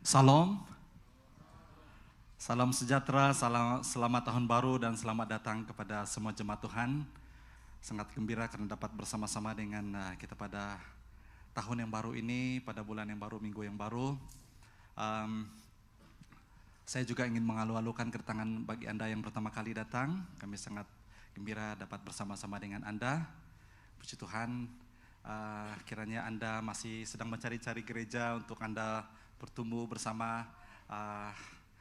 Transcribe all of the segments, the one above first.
Salam, salam sejahtera, selamat tahun baru dan selamat datang kepada semua jemaat Tuhan. Sangat gembira karena dapat bersama-sama dengan kita pada tahun yang baru ini, pada bulan yang baru, minggu yang baru. Saya juga ingin mengalu-alukan kedatangan bagi Anda yang pertama kali datang. Kami sangat gembira dapat bersama-sama dengan Anda. Puji Tuhan, kiranya Anda masih sedang mencari-cari gereja untuk Anda bertumbuh bersama.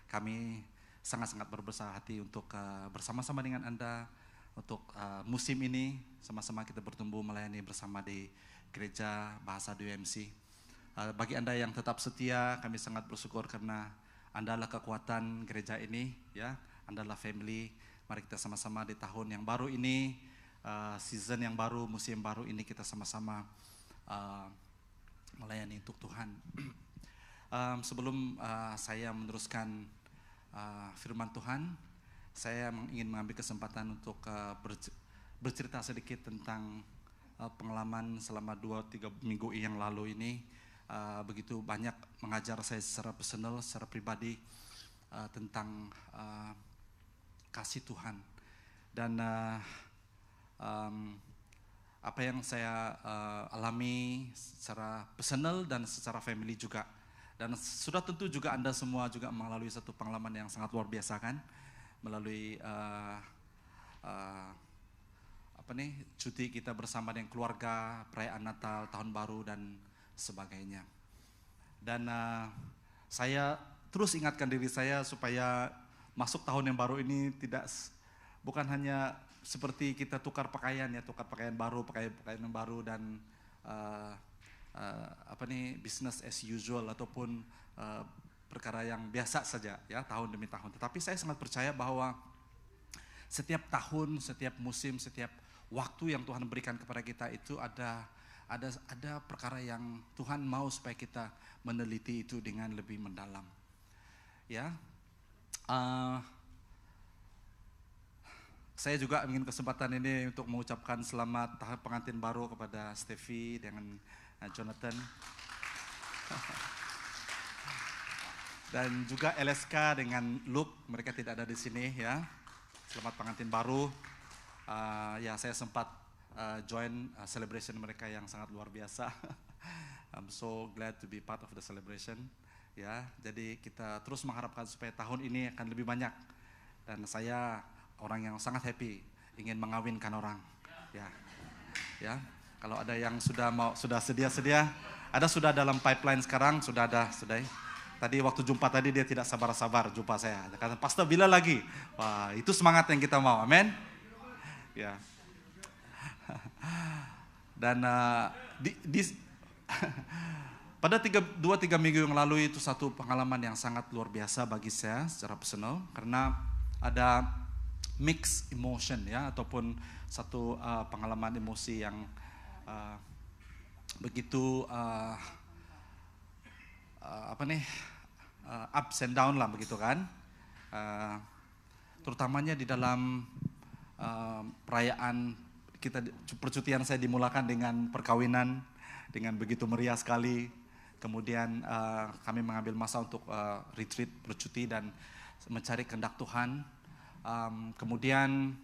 Kami sangat-sangat berbesar hati untuk bersama-sama dengan Anda untuk musim ini, sama-sama kita bertumbuh melayani bersama di Gereja Bahasa DMC. Bagi Anda yang tetap setia, kami sangat bersyukur karena Anda adalah kekuatan gereja ini, ya. Anda adalah family. Mari kita sama-sama di tahun yang baru ini, season yang baru, musim baru ini kita sama-sama melayani untuk Tuhan. Sebelum saya meneruskan firman Tuhan, saya ingin mengambil kesempatan untuk bercerita sedikit tentang pengalaman selama 2-3 minggu yang lalu ini. Begitu banyak mengajar saya secara personal, secara pribadi tentang kasih Tuhan. Dan apa yang saya alami secara personal dan secara family juga. Dan sudah tentu juga Anda semua juga melalui satu pengalaman yang sangat luar biasa kan, melalui cuti kita bersama dengan keluarga, perayaan Natal, Tahun Baru dan sebagainya. Dan saya terus ingatkan diri saya supaya masuk tahun yang baru ini bukan hanya seperti kita tukar pakaian baru, pakaian yang baru dan business as usual ataupun perkara yang biasa saja ya tahun demi tahun. Tetapi saya sangat percaya bahwa setiap tahun, setiap musim, setiap waktu yang Tuhan berikan kepada kita itu ada perkara yang Tuhan mau supaya kita meneliti itu dengan lebih mendalam. Ya, saya juga ingin kesempatan ini untuk mengucapkan selamat tahun pengantin baru kepada Steffi dengan Jonathan. Dan juga LSK dengan Luke, mereka tidak ada di sini ya. Selamat pengantin baru. Ya saya sempat join celebration mereka yang sangat luar biasa. I'm so glad to be part of the celebration. Ya, jadi kita terus mengharapkan supaya tahun ini akan lebih banyak. Dan saya orang yang sangat happy ingin mengawinkan orang. Ya. Kalau ada yang sudah sedia-sedia, sudah dalam pipeline sekarang, sudah. Tadi waktu jumpa tadi dia tidak sabar-sabar jumpa saya. Dia kata, Pastor bila lagi? Wah, itu semangat yang kita mau, amin. Ya. Dan pada 2-3 minggu yang lalu itu satu pengalaman yang sangat luar biasa bagi saya secara personal, karena ada mixed emotion ya, ataupun satu pengalaman emosi yang begitu ups and down lah begitu kan, terutamanya di dalam perayaan kita. Percutian saya dimulakan dengan perkawinan dengan begitu meriah sekali, kemudian kami mengambil masa untuk retreat, bercuti dan mencari kehendak Tuhan. Kemudian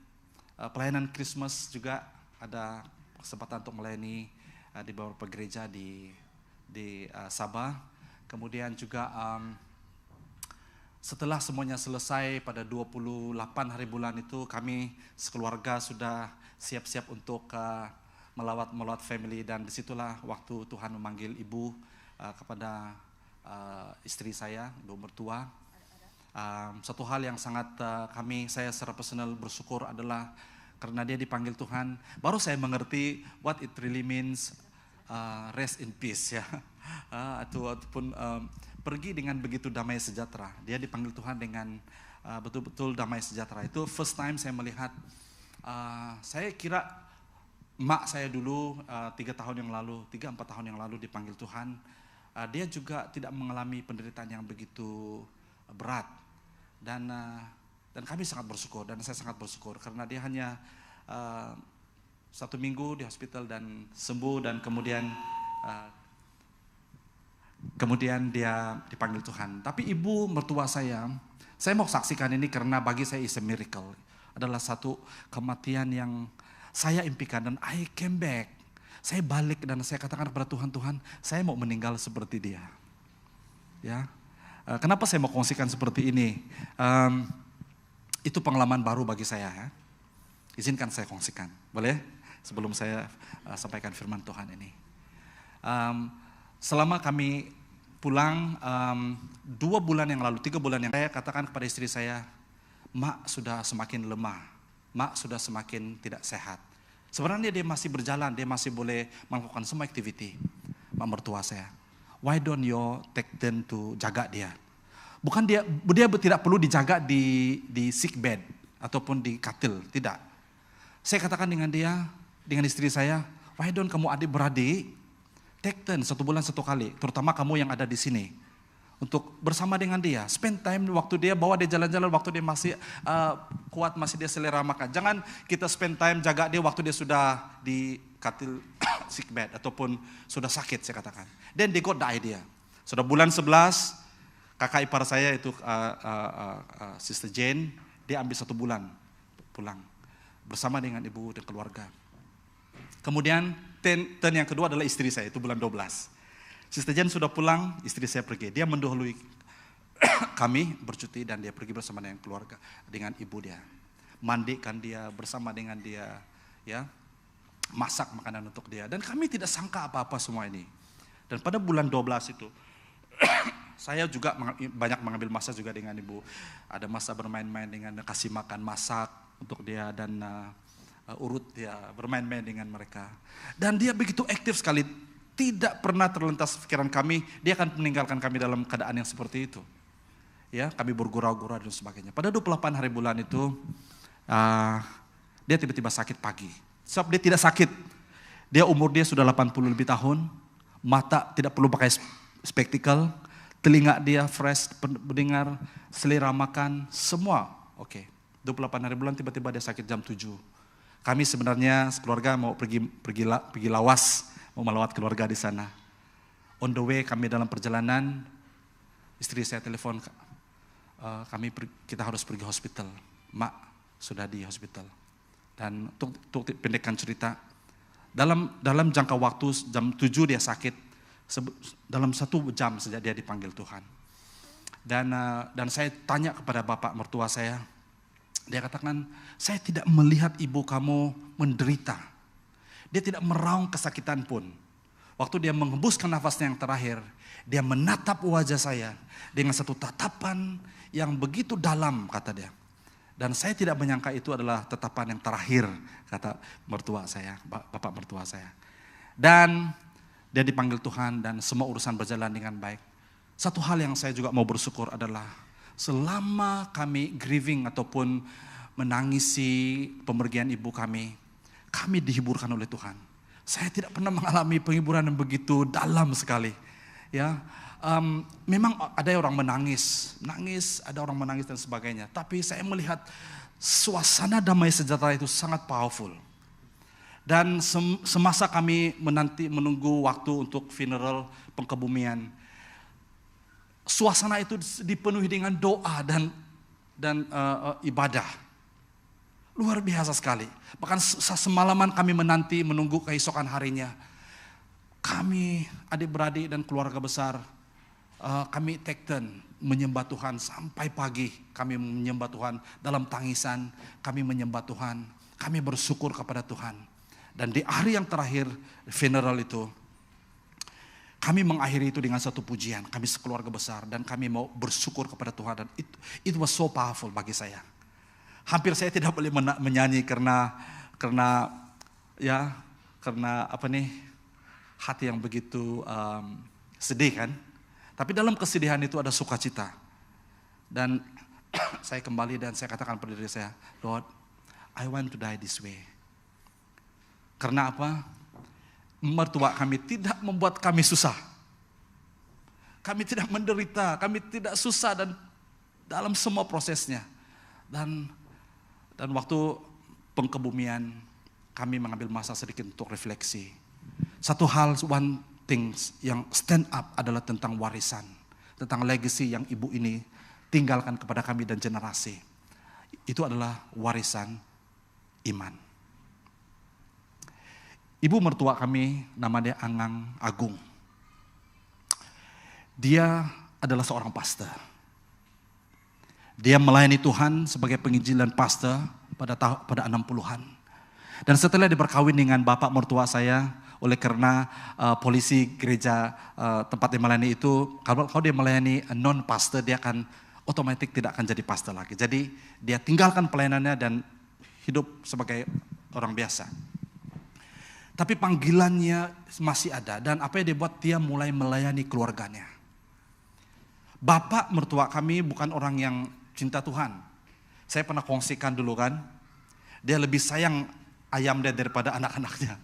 pelayanan Christmas juga ada kesempatan untuk melayani di beberapa gereja di Sabah. Kemudian juga setelah semuanya selesai pada 28 hari bulan itu, kami sekeluarga sudah siap-siap untuk melawat family, dan disitulah waktu Tuhan memanggil ibu kepada istri saya, ibu mertua. Satu hal yang sangat saya secara personal bersyukur adalah karena dia dipanggil Tuhan, baru saya mengerti what it really means rest in peace ya, ataupun pergi dengan begitu damai sejahtera. Dia dipanggil Tuhan dengan betul-betul damai sejahtera. Itu first time saya melihat. Saya kira mak saya dulu 3-4 tahun yang lalu dipanggil Tuhan. Dia juga tidak mengalami penderitaan yang begitu berat. Dan kami sangat bersyukur, dan saya sangat bersyukur karena dia hanya 1 minggu di hospital dan sembuh, dan kemudian Kemudian dia dipanggil Tuhan. Tapi ibu mertua saya mau saksikan ini karena bagi saya is a miracle. Adalah satu kematian yang saya impikan dan I came back. Saya balik dan saya katakan kepada Tuhan, Tuhan, saya mau meninggal seperti dia. Ya, kenapa saya mau kongsikan seperti ini? Itu pengalaman baru bagi saya. Ya. Izinkan saya kongsikan, boleh? Sebelum saya sampaikan firman Tuhan ini. Selama kami pulang 2 bulan yang lalu, 3 bulan yang saya katakan kepada istri saya, Mak sudah semakin lemah, Mak sudah semakin tidak sehat. Sebenarnya dia masih berjalan, dia masih boleh melakukan semua aktiviti. Mak mertua saya, why don't you take them to jaga dia? Bukan dia tidak perlu dijaga di sick bed ataupun di katil, tidak. Saya katakan dengan dia, dengan istri saya, why don't kamu adik-beradik take turn 1 bulan 1 kali, terutama kamu yang ada di sini, untuk bersama dengan dia, spend time waktu dia, bawa dia jalan-jalan waktu dia masih kuat, masih dia selera makan. Jangan kita spend time jaga dia waktu dia sudah di katil sick bed ataupun sudah sakit, saya katakan. Then they got the idea. Sudah bulan 11, kakak ipar saya itu Sister Jane, dia ambil 1 bulan pulang bersama dengan ibu dan keluarga. Kemudian turn yang kedua adalah istri saya, itu bulan 12. Sister Jane sudah pulang, istri saya pergi. Dia mendahului kami bercuti dan dia pergi bersama dengan keluarga, dengan ibu dia. Mandikan dia bersama dengan dia, ya, masak makanan untuk dia. Dan kami tidak sangka apa-apa semua ini. Dan pada bulan 12 itu, saya juga banyak mengambil masa juga dengan ibu. Ada masa bermain-main dengan kasih makan, masak untuk dia dan urut dia, bermain-main dengan mereka. Dan dia begitu aktif sekali, tidak pernah terlintas pikiran kami, dia akan meninggalkan kami dalam keadaan yang seperti itu. Ya, kami bergurau-gurau dan sebagainya. Pada 28 hari bulan itu, dia tiba-tiba sakit pagi. Sebab dia tidak sakit, umur dia sudah 80 lebih tahun, mata tidak perlu pakai spektakel, telinga dia fresh, mendengar, selera makan, semua oke. 28 hari bulan tiba-tiba dia sakit jam 7. Kami sebenarnya sekeluarga mau pergi lawas, mau melawat keluarga di sana. On the way kami dalam perjalanan, istri saya telepon, kita harus pergi hospital. Mak sudah di hospital. Dan untuk pendekkan cerita, dalam jangka waktu jam 7 dia sakit, dalam 1 jam sejak dia dipanggil Tuhan. Dan saya tanya kepada bapak mertua saya, dia katakan, saya tidak melihat ibu kamu menderita. Dia tidak meraung kesakitan pun. Waktu dia menghembuskan nafasnya yang terakhir, dia menatap wajah saya dengan satu tatapan yang begitu dalam, kata dia. Dan saya tidak menyangka itu adalah tatapan yang terakhir, kata mertua saya, bapak mertua saya. Dan dia dipanggil Tuhan dan semua urusan berjalan dengan baik. Satu hal yang saya juga mau bersyukur adalah selama kami grieving ataupun menangisi pemergian ibu kami dihiburkan oleh Tuhan. Saya tidak pernah mengalami penghiburan yang begitu dalam sekali. Ya, memang ada orang menangis, ada orang menangis dan sebagainya. Tapi saya melihat suasana damai sejahtera itu sangat powerful. Dan semasa kami menunggu waktu untuk funeral pengkebumian, suasana itu dipenuhi dengan doa dan ibadah. Luar biasa sekali. Bahkan semalaman kami menunggu keesokan harinya. Kami adik-beradik dan keluarga besar, kami take turn menyembah Tuhan sampai pagi. Kami menyembah Tuhan dalam tangisan, kami menyembah Tuhan. Kami bersyukur kepada Tuhan. Dan di hari yang terakhir funeral itu, kami mengakhiri itu dengan satu pujian. Kami sekeluarga besar dan kami mau bersyukur kepada Tuhan. Dan it was so powerful bagi saya. Hampir saya tidak boleh menyanyi karena hati yang begitu sedih kan. Tapi dalam kesedihan itu ada sukacita. Dan saya kembali dan saya katakan pada diri saya, Lord, I want to die this way. Karena apa? Mertua kami tidak membuat kami susah. Kami tidak menderita, kami tidak susah dan dalam semua prosesnya. Dan waktu pengkebumian kami mengambil masa sedikit untuk refleksi. Satu hal, one things yang stand up adalah tentang warisan, tentang legacy yang ibu ini tinggalkan kepada kami dan generasi. Itu adalah warisan iman. Ibu mertua kami namanya Angang Agung. Dia adalah seorang pastor. Dia melayani Tuhan sebagai penginjil dan pastor pada 60-an. Dan setelah diberkawin dengan bapak mertua saya, oleh karena polisi gereja tempat dia melayani itu, kalau dia melayani non-pastor, dia akan otomatis tidak akan jadi pastor lagi. Jadi dia tinggalkan pelayanannya dan hidup sebagai orang biasa. Tapi panggilannya masih ada, dan apa yang dia buat, dia mulai melayani keluarganya. Bapak mertua kami bukan orang yang cinta Tuhan. Saya pernah kongsikan dulu kan, dia lebih sayang ayam dia daripada anak-anaknya.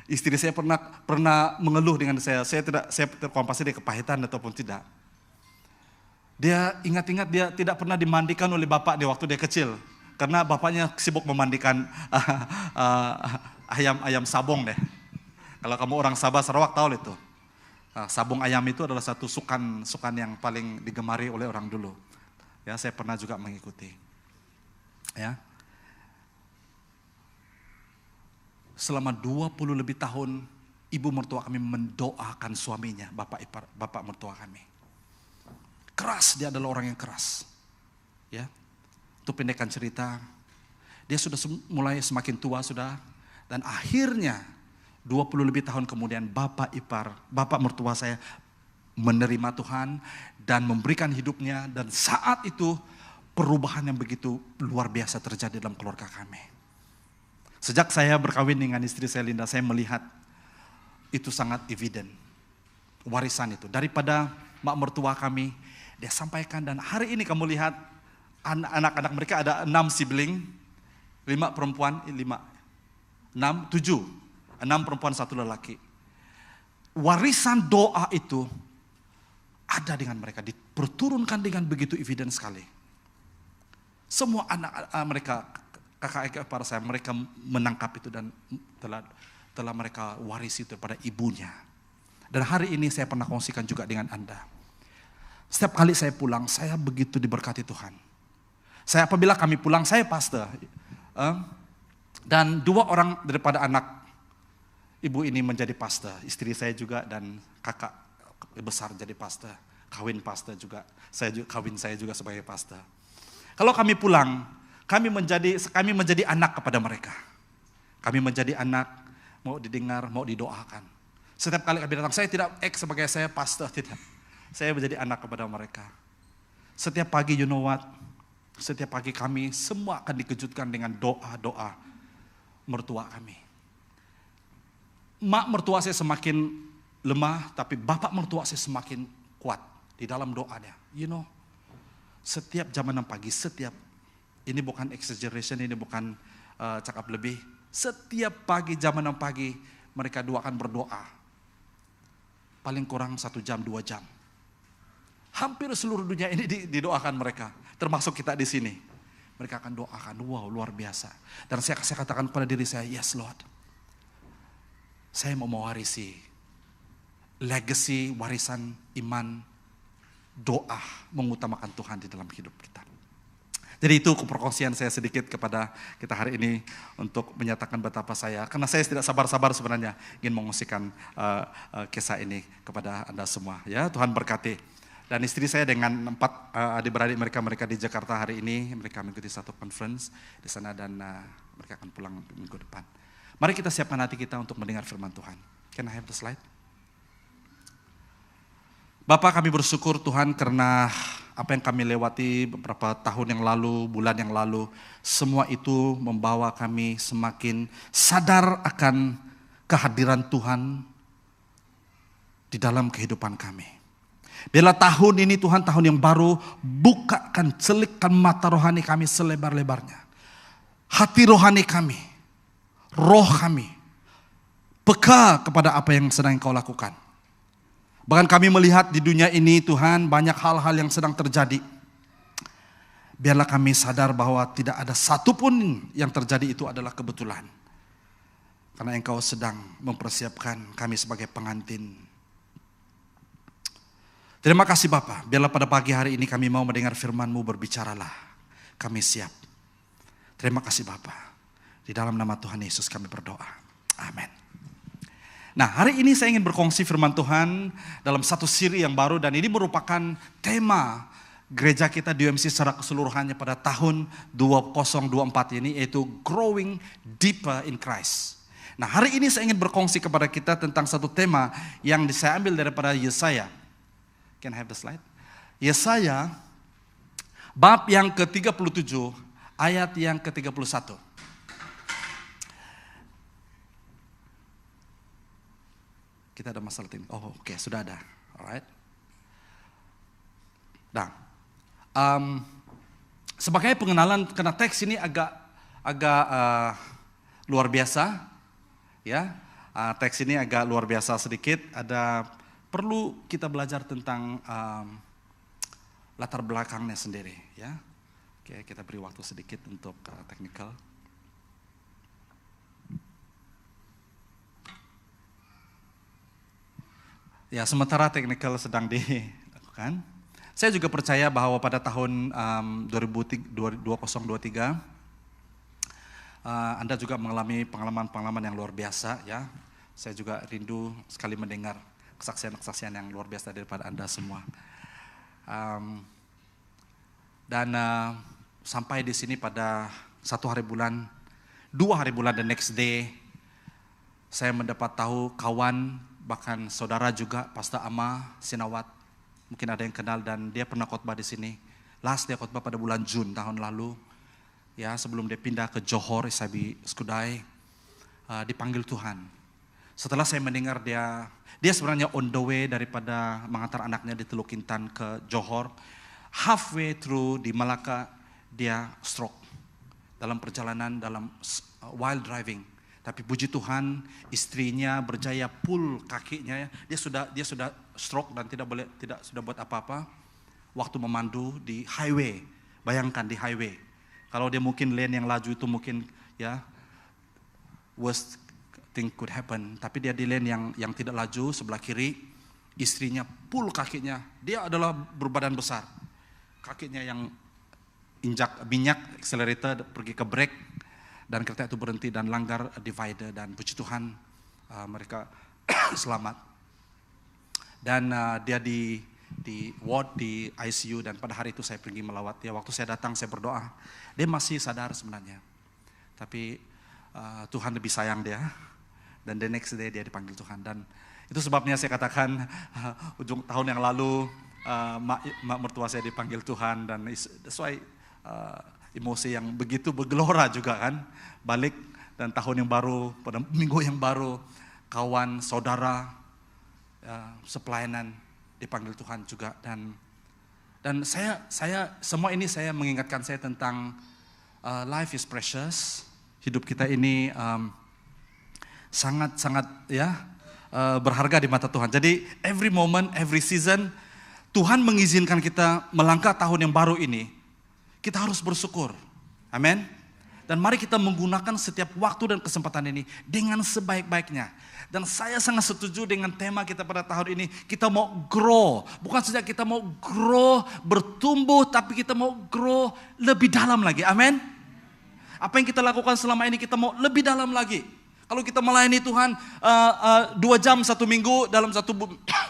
Istri saya pernah mengeluh dengan saya pasti dia kepahitan ataupun tidak. Dia ingat-ingat dia tidak pernah dimandikan oleh bapak di waktu dia kecil. Karena bapaknya sibuk memandikan ayam sabong deh. Kalau kamu orang Sabah Sarawak tahu itu. Sabong ayam itu adalah satu sukan yang paling digemari oleh orang dulu. Ya, saya pernah juga mengikuti. Ya. Selama 20 lebih tahun, ibu mertua kami mendoakan suaminya, bapak mertua kami. Keras, dia adalah orang yang keras. Ya. Itu pendekkan cerita. Dia sudah mulai semakin tua sudah, dan akhirnya 20 lebih tahun kemudian bapak mertua saya menerima Tuhan dan memberikan hidupnya, dan saat itu perubahan yang begitu luar biasa terjadi dalam keluarga kami. Sejak saya berkawin dengan istri saya Linda, saya melihat itu sangat evident. Warisan itu daripada mak mertua kami, dia sampaikan, dan hari ini kamu lihat anak-anak mereka ada 6 sibling, 5 perempuan, 6 perempuan 1 lelaki. Warisan doa itu ada dengan mereka, diperturunkan dengan begitu evident sekali. Semua anak mereka, kakak para saya, mereka menangkap itu dan telah mereka warisi itu pada ibunya. Dan hari ini saya pernah kongsikan juga dengan Anda. Setiap kali saya pulang, saya begitu diberkati Tuhan. Apabila kami pulang, saya pastor. Dan 2 orang daripada anak ibu ini menjadi pastor. Istri saya juga dan kakak besar jadi pastor. Kawin pastor juga. Kawin saya juga sebagai pastor. Kalau kami pulang, kami menjadi anak kepada mereka. Kami menjadi anak, mau didengar, mau didoakan. Setiap kali kami datang, saya tidak sebagai saya pastor, tidak. Saya menjadi anak kepada mereka. Setiap pagi, you know what? Setiap pagi kami semua akan dikejutkan dengan doa-doa mertua kami. Mak mertua saya semakin lemah, tapi bapak mertua saya semakin kuat di dalam doanya. You know, setiap jam 6 pagi, ini bukan exaggeration, ini bukan cakap lebih. Setiap pagi jam 6 pagi mereka akan berdoa. Paling kurang 1 jam, 2 jam. Hampir seluruh dunia ini didoakan mereka, termasuk kita di sini. Mereka akan doakan, wow, luar biasa. Dan saya katakan pada diri saya, yes Lord. Saya mau mewarisi legacy, warisan iman, doa, mengutamakan Tuhan di dalam hidup kita. Jadi itu perkongsian saya sedikit kepada kita hari ini untuk menyatakan betapa saya, karena saya tidak sabar-sabar sebenarnya ingin mengungsikan kisah ini kepada Anda semua. Ya, Tuhan berkati. Dan istri saya dengan 4 adik-beradik mereka di Jakarta hari ini, mereka mengikuti satu conference di sana dan mereka akan pulang minggu depan. Mari kita siapkan hati kita untuk mendengar firman Tuhan. Can I have the slide? Bapak, kami bersyukur Tuhan karena apa yang kami lewati beberapa tahun yang lalu, bulan yang lalu, semua itu membawa kami semakin sadar akan kehadiran Tuhan di dalam kehidupan kami. Bila tahun ini Tuhan, tahun yang baru, bukakan, celikkan mata rohani kami selebar-lebarnya. Hati rohani kami, roh kami, peka kepada apa yang sedang Engkau lakukan. Bahkan kami melihat di dunia ini Tuhan, banyak hal-hal yang sedang terjadi. Biarlah kami sadar bahwa tidak ada satupun yang terjadi itu adalah kebetulan. karena Engkau sedang mempersiapkan kami sebagai pengantin. Terima kasih Bapa, biarlah pada pagi hari ini kami mau mendengar firman-Mu, berbicaralah. Kami siap. Terima kasih Bapa. Di dalam nama Tuhan Yesus kami berdoa. Amin. Nah, hari ini saya ingin berkongsi firman Tuhan dalam satu siri yang baru, dan ini merupakan tema gereja kita di UMC secara keseluruhannya pada tahun 2024 ini, yaitu Growing Deeper in Christ. Nah, hari ini saya ingin berkongsi kepada kita tentang satu tema yang saya ambil daripada Yesaya. Can I have the slide? Yesaya bab yang ke-37 ayat yang ke-31. Kita ada masalah ini. Oh, oke, sudah ada. Alright. Nah, sebagai pengenalan, karena teks ini agak luar biasa, ya. Teks ini agak luar biasa sedikit. Perlu kita belajar tentang latar belakangnya sendiri, ya. Oke, kita beri waktu sedikit untuk technical. Ya, sementara technical sedang dilakukan, saya juga percaya bahwa pada tahun 2023 Anda juga mengalami pengalaman-pengalaman yang luar biasa, ya. Saya juga rindu sekali mendengar kesaksian-kesaksian yang luar biasa daripada Anda semua. Sampai di sini pada 1 hari bulan, 2 hari bulan, the next day, saya mendapat tahu kawan, bahkan saudara juga, Pastor Ama Sinawat, mungkin ada yang kenal, dan dia pernah khotbah di sini. Dia khotbah pada bulan Jun tahun lalu, ya, sebelum dia pindah ke Johor, Isabi Skudai, dipanggil Tuhan. Setelah saya mendengar dia sebenarnya on the way daripada mengantar anaknya di Teluk Intan ke Johor, halfway through di Malaka dia stroke dalam perjalanan, while driving. Tapi puji Tuhan, istrinya berjaya pull kakinya. Dia sudah stroke dan tidak sudah buat apa-apa. Waktu memandu di highway, bayangkan di highway. Kalau dia mungkin lane yang laju itu mungkin, ya, worst thing could happen. Tapi dia di lane yang tidak laju sebelah kiri, istrinya pull kakinya. Dia adalah berbadan besar, kakinya yang injak minyak, accelerator, pergi ke brake. Dan kereta itu berhenti dan langgar divider, dan puji Tuhan mereka selamat. Dan dia di ward, di ICU, dan pada hari itu saya pergi melawat dia. Waktu saya datang saya berdoa, dia masih sadar sebenarnya. Tapi Tuhan lebih sayang dia, dan the next day dia dipanggil Tuhan. Dan itu sebabnya saya katakan ujung tahun yang lalu mak mertua saya dipanggil Tuhan, dan that's why emosi yang begitu bergelora juga kan, balik, dan tahun yang baru, pada minggu yang baru, kawan, saudara, sepelayanan dipanggil Tuhan juga. Dan saya semua ini saya mengingatkan saya tentang life is precious, hidup kita ini sangat-sangat berharga di mata Tuhan. Jadi every moment, every season, Tuhan mengizinkan kita melangkah tahun yang baru ini. Kita harus bersyukur, amin. Dan mari kita menggunakan setiap waktu dan kesempatan ini dengan sebaik-baiknya. Dan saya sangat setuju dengan tema kita pada tahun ini. Kita mau grow, bukan saja kita mau grow, bertumbuh, tapi kita mau grow lebih dalam lagi, amin. Apa yang kita lakukan selama ini kita mau lebih dalam lagi. Kalau kita melayani Tuhan 2 jam 1 minggu, dalam 1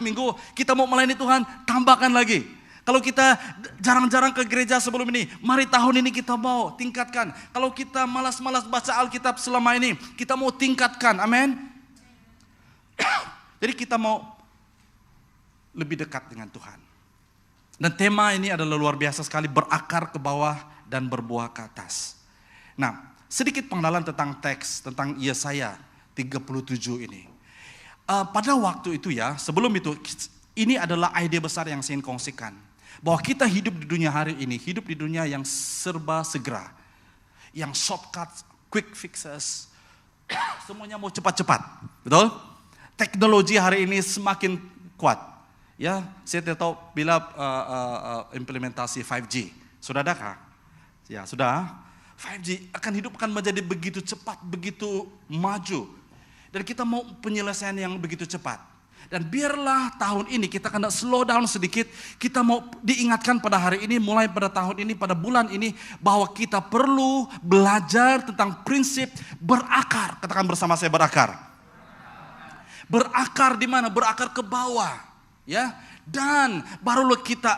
minggu kita mau melayani Tuhan, tambahkan lagi. Kalau kita jarang-jarang ke gereja sebelum ini, mari tahun ini kita mau tingkatkan. Kalau kita malas-malas baca Alkitab selama ini, kita mau tingkatkan, amin. Jadi kita mau lebih dekat dengan Tuhan. Dan tema ini adalah luar biasa sekali, berakar ke bawah dan berbuah ke atas. Nah, sedikit pengenalan tentang teks, tentang Yesaya 37 ini. Pada waktu itu, ya, sebelum itu, ini adalah ide besar yang saya ingin kongsikan. Bahwa kita hidup di dunia hari ini, hidup di dunia yang serba segera, yang shortcut, quick fixes, semuanya mau cepat-cepat, betul? Teknologi hari ini semakin kuat, ya. Saya tidak tahu bila implementasi 5G, sudah adakah? Ya sudah. 5G akan menjadi begitu cepat, begitu maju. Dan kita mau penyelesaian yang begitu cepat. Dan biarlah tahun ini kita kena slow down sedikit. Kita mau diingatkan pada hari ini, mulai pada tahun ini, pada bulan ini, bahwa kita perlu belajar tentang prinsip berakar. Katakan bersama saya, berakar. Berakar di mana? Berakar ke bawah. Ya. Dan barulah kita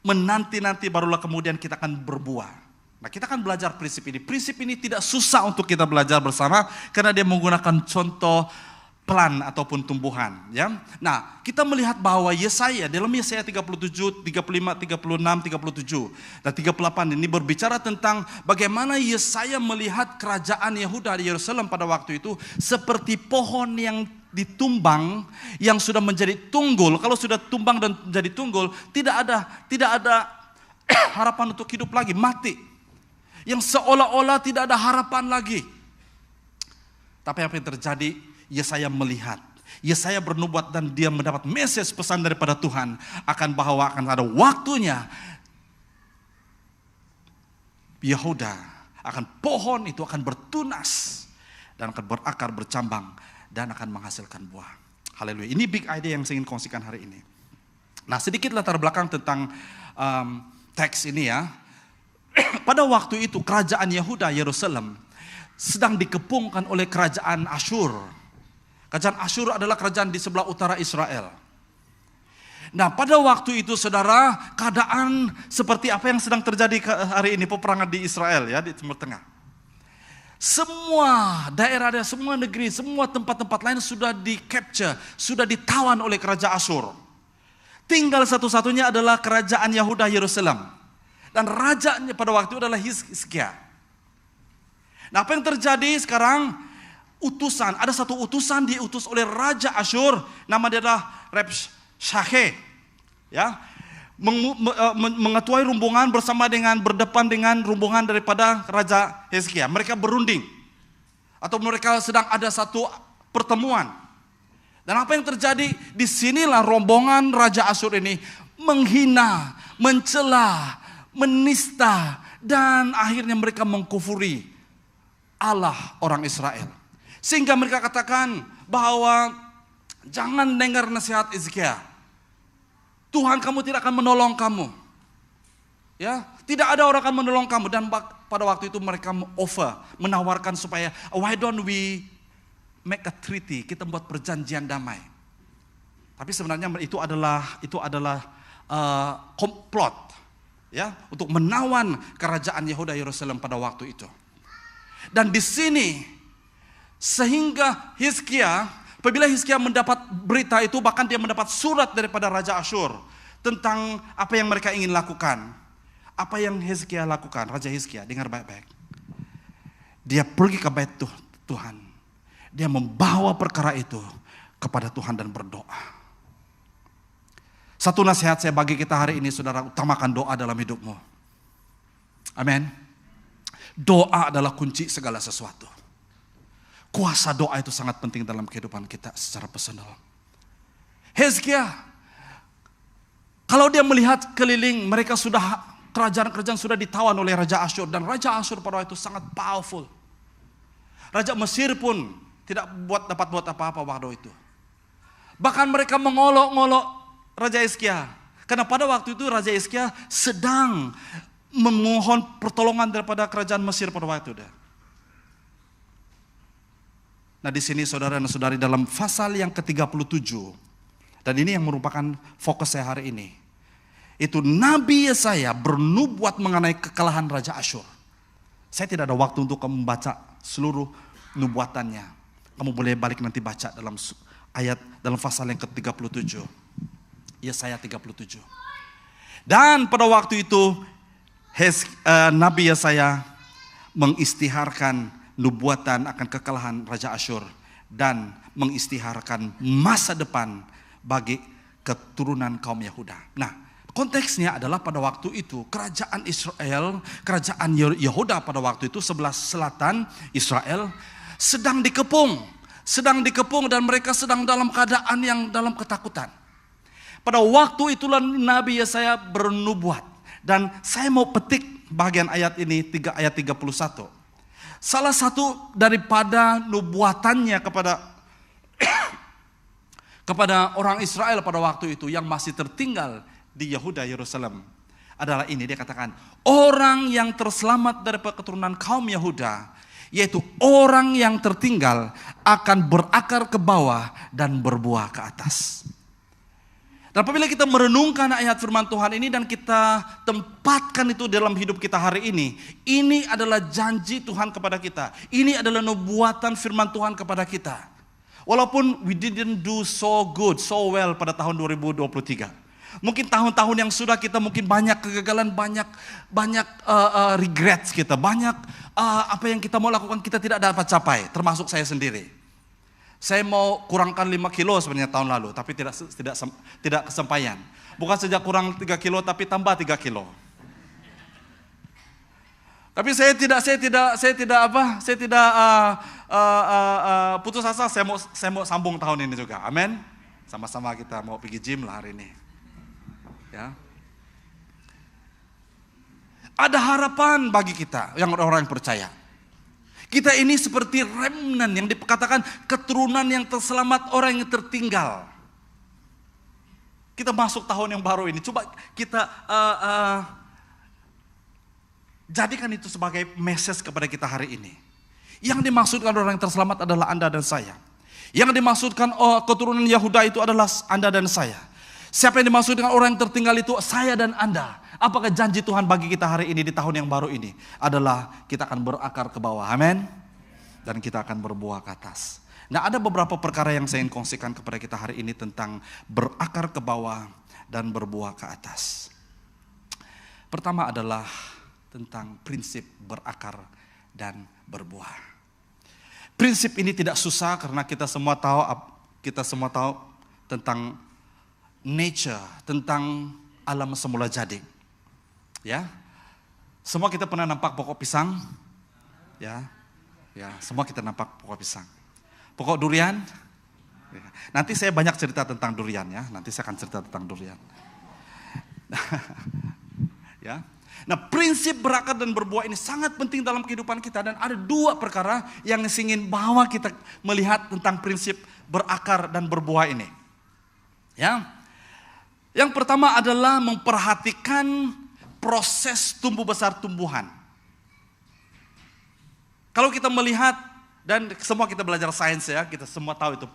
menanti-nanti, barulah kemudian kita akan berbuah. Nah, kita akan belajar prinsip ini. Prinsip ini tidak susah untuk kita belajar bersama karena dia menggunakan contoh plan ataupun tumbuhan, ya. Nah, kita melihat bahwa Yesaya dalam Yesaya 37, 35, 36, 37 dan 38 ini berbicara tentang bagaimana Yesaya melihat kerajaan Yehuda di Yerusalem pada waktu itu seperti pohon yang ditumbang yang sudah menjadi tunggul. Kalau sudah tumbang dan menjadi tunggul, tidak ada harapan untuk hidup lagi, mati. Yang seolah-olah tidak ada harapan lagi. Tapi apa yang terjadi? Yesaya melihat, Yesaya bernubuat dan dia mendapat message pesan daripada Tuhan akan bahwa akan ada waktunya Yehuda pohon itu akan bertunas dan akan berakar, bercambang dan akan menghasilkan buah. Haleluya. Ini big idea yang saya ingin kongsikan hari ini. Nah, sedikit latar belakang tentang teks ini ya. Pada waktu itu kerajaan Yehuda Yerusalem sedang dikepungkan oleh kerajaan Asyur. Kerajaan Asyur adalah kerajaan di sebelah utara Israel. Nah, pada waktu itu saudara, keadaan seperti apa yang sedang terjadi hari ini, peperangan di Israel ya, di Timur Tengah. Semua daerah, semua negeri, semua tempat-tempat lain sudah di-capture, sudah ditawan oleh kerajaan Asyur. Tinggal satu-satunya adalah kerajaan Yehuda Yerusalem. Dan rajanya pada waktu itu adalah Hizkia. Nah, apa yang terjadi sekarang? Ada satu utusan diutus oleh Raja Asyur, nama dia adalah Rabshakeh, ya, mengetuai rombongan berdepan dengan rombongan daripada Raja Hizkia. Mereka berunding, atau mereka sedang ada satu pertemuan. Dan apa yang terjadi? Disinilah rombongan Raja Asyur ini menghina, mencela, menista, dan akhirnya mereka mengkufuri Allah orang Israel. Sehingga mereka katakan bahwa jangan dengar nasihat Hizkia. Tuhan kamu tidak akan menolong kamu. Ya, tidak ada orang akan menolong kamu. Dan pada waktu itu mereka menawarkan supaya why don't we make a treaty, kita buat perjanjian damai. Tapi sebenarnya itu adalah komplot ya untuk menawan kerajaan Yehuda Yerusalem pada waktu itu. Dan di sini sehingga apabila Hizkia mendapat berita itu, bahkan dia mendapat surat daripada Raja Asyur tentang apa yang mereka ingin lakukan. Apa yang Hizkia lakukan? Raja Hizkia, dengar baik-baik. Dia pergi ke bait Tuhan. Dia membawa perkara itu kepada Tuhan dan berdoa. Satu nasihat saya bagi kita hari ini, saudara, utamakan doa dalam hidupmu. Amin. Doa adalah kunci segala sesuatu. Kuasa doa itu sangat penting dalam kehidupan kita secara personal. Hizkia, kalau dia melihat keliling, mereka kerajaan-kerajaan sudah ditawan oleh Raja Asyur. Dan Raja Asyur pada waktu itu sangat powerful. Raja Mesir pun tidak dapat buat apa-apa waktu itu. Bahkan mereka mengolok-ngolok Raja Hizkia. Karena pada waktu itu Raja Hizkia sedang memohon pertolongan daripada kerajaan Mesir pada waktu itu. Nah, di sini saudara dan saudari, dalam pasal yang ke-37, dan ini yang merupakan fokus saya hari ini, itu Nabi Yesaya bernubuat mengenai kekalahan Raja Asyur. Saya tidak ada waktu untuk kamu membaca seluruh nubuatannya. Kamu boleh balik nanti baca dalam pasal yang ke-37. Yesaya 37. Dan pada waktu itu Nabi Yesaya mengistiharkan nubuatan akan kekalahan Raja Asyur dan mengistiharkan masa depan bagi keturunan kaum Yehuda. Nah, konteksnya adalah pada waktu itu kerajaan Israel, kerajaan Yehuda pada waktu itu sebelah selatan Israel sedang dikepung dan mereka sedang dalam keadaan yang dalam ketakutan. Pada waktu itulah Nabi Yesaya bernubuat, dan saya mau petik bagian ayat ini, ayat 31. Salah satu daripada nubuatannya kepada orang Israel pada waktu itu yang masih tertinggal di Yehuda, Yerusalem adalah ini. Dia katakan, orang yang terselamat dari keturunan kaum Yehuda, yaitu orang yang tertinggal, akan berakar ke bawah dan berbuah ke atas. Dan apabila kita merenungkan ayat firman Tuhan ini dan kita tempatkan itu dalam hidup kita hari ini adalah janji Tuhan kepada kita. Ini adalah nubuatan firman Tuhan kepada kita. Walaupun we didn't do so good, so well pada tahun 2023. Mungkin tahun-tahun yang sudah kita mungkin banyak kegagalan, banyak regrets kita, banyak apa yang kita mau lakukan kita tidak dapat capai, termasuk saya sendiri. Saya mau kurangkan 5 kilo sebenarnya tahun lalu, tapi tidak kesampaian. Bukan saja kurang 3 kilo, tapi tambah 3 kilo. Tapi saya tidak putus asa. Saya mau sambung tahun ini juga. Amin. Sama-sama kita mau pergi gym lah hari ini. Ya. Ada harapan bagi kita yang orang-orang yang percaya. Kita ini seperti remnant yang dikatakan keturunan yang terselamat, orang yang tertinggal. Kita masuk tahun yang baru ini. Coba kita jadikan itu sebagai message kepada kita hari ini. Yang dimaksudkan orang yang terselamat adalah Anda dan saya. Yang dimaksudkan keturunan Yehuda itu adalah Anda dan saya. Siapa yang dimaksudkan orang yang tertinggal itu saya dan Anda. Apakah janji Tuhan bagi kita hari ini di tahun yang baru ini adalah kita akan berakar ke bawah, amin. Dan kita akan berbuah ke atas. Nah, ada beberapa perkara yang saya ingin kongsikan kepada kita hari ini tentang berakar ke bawah dan berbuah ke atas. Pertama adalah tentang prinsip berakar dan berbuah. Prinsip ini tidak susah karena kita semua tahu tentang nature, tentang alam semula jadi. Ya. Semua kita pernah nampak pokok pisang? Ya. Ya, semua kita nampak pokok pisang. Pokok durian? Ya. Nanti saya banyak cerita tentang durian ya. Nanti saya akan cerita tentang durian. Ya. Nah, prinsip berakar dan berbuah ini sangat penting dalam kehidupan kita. Dan ada dua perkara yang ingin bawa kita melihat tentang prinsip berakar dan berbuah ini. Ya. Yang pertama adalah memperhatikan proses tumbuh besar tumbuhan. Kalau kita melihat, dan semua kita belajar sains ya, kita semua tahu itu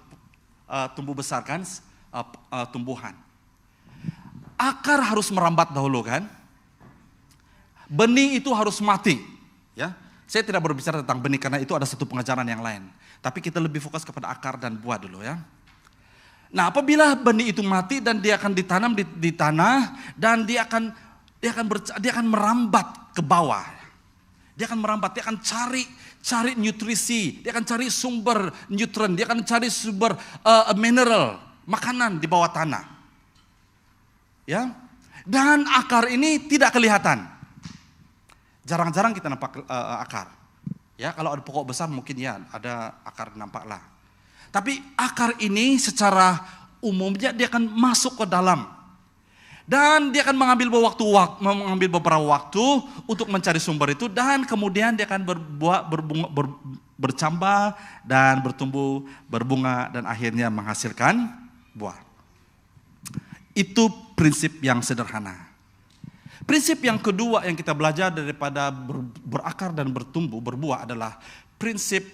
tumbuh besar kan, tumbuhan. Akar harus merambat dahulu kan. Benih itu harus mati, ya. Saya tidak berbicara tentang benih karena itu ada satu pengajaran yang lain. Tapi kita lebih fokus kepada akar dan buah dulu ya. Nah, apabila benih itu mati dan dia akan ditanam di tanah dan dia akan merambat ke bawah. Dia akan merambat, dia akan cari nutrisi, dia akan cari sumber nutrien, dia akan cari sumber mineral, makanan di bawah tanah. Ya. Dan akar ini tidak kelihatan. Jarang-jarang kita nampak akar. Ya, kalau ada pokok besar mungkin ya ada akar nampak lah. Tapi akar ini secara umumnya dia akan masuk ke dalam. Dan dia akan mengambil beberapa waktu untuk mencari sumber itu dan kemudian dia akan bercambah dan bertumbuh, berbunga dan akhirnya menghasilkan buah. Itu prinsip yang sederhana. Prinsip yang kedua yang kita belajar daripada berakar dan bertumbuh, berbuah adalah prinsip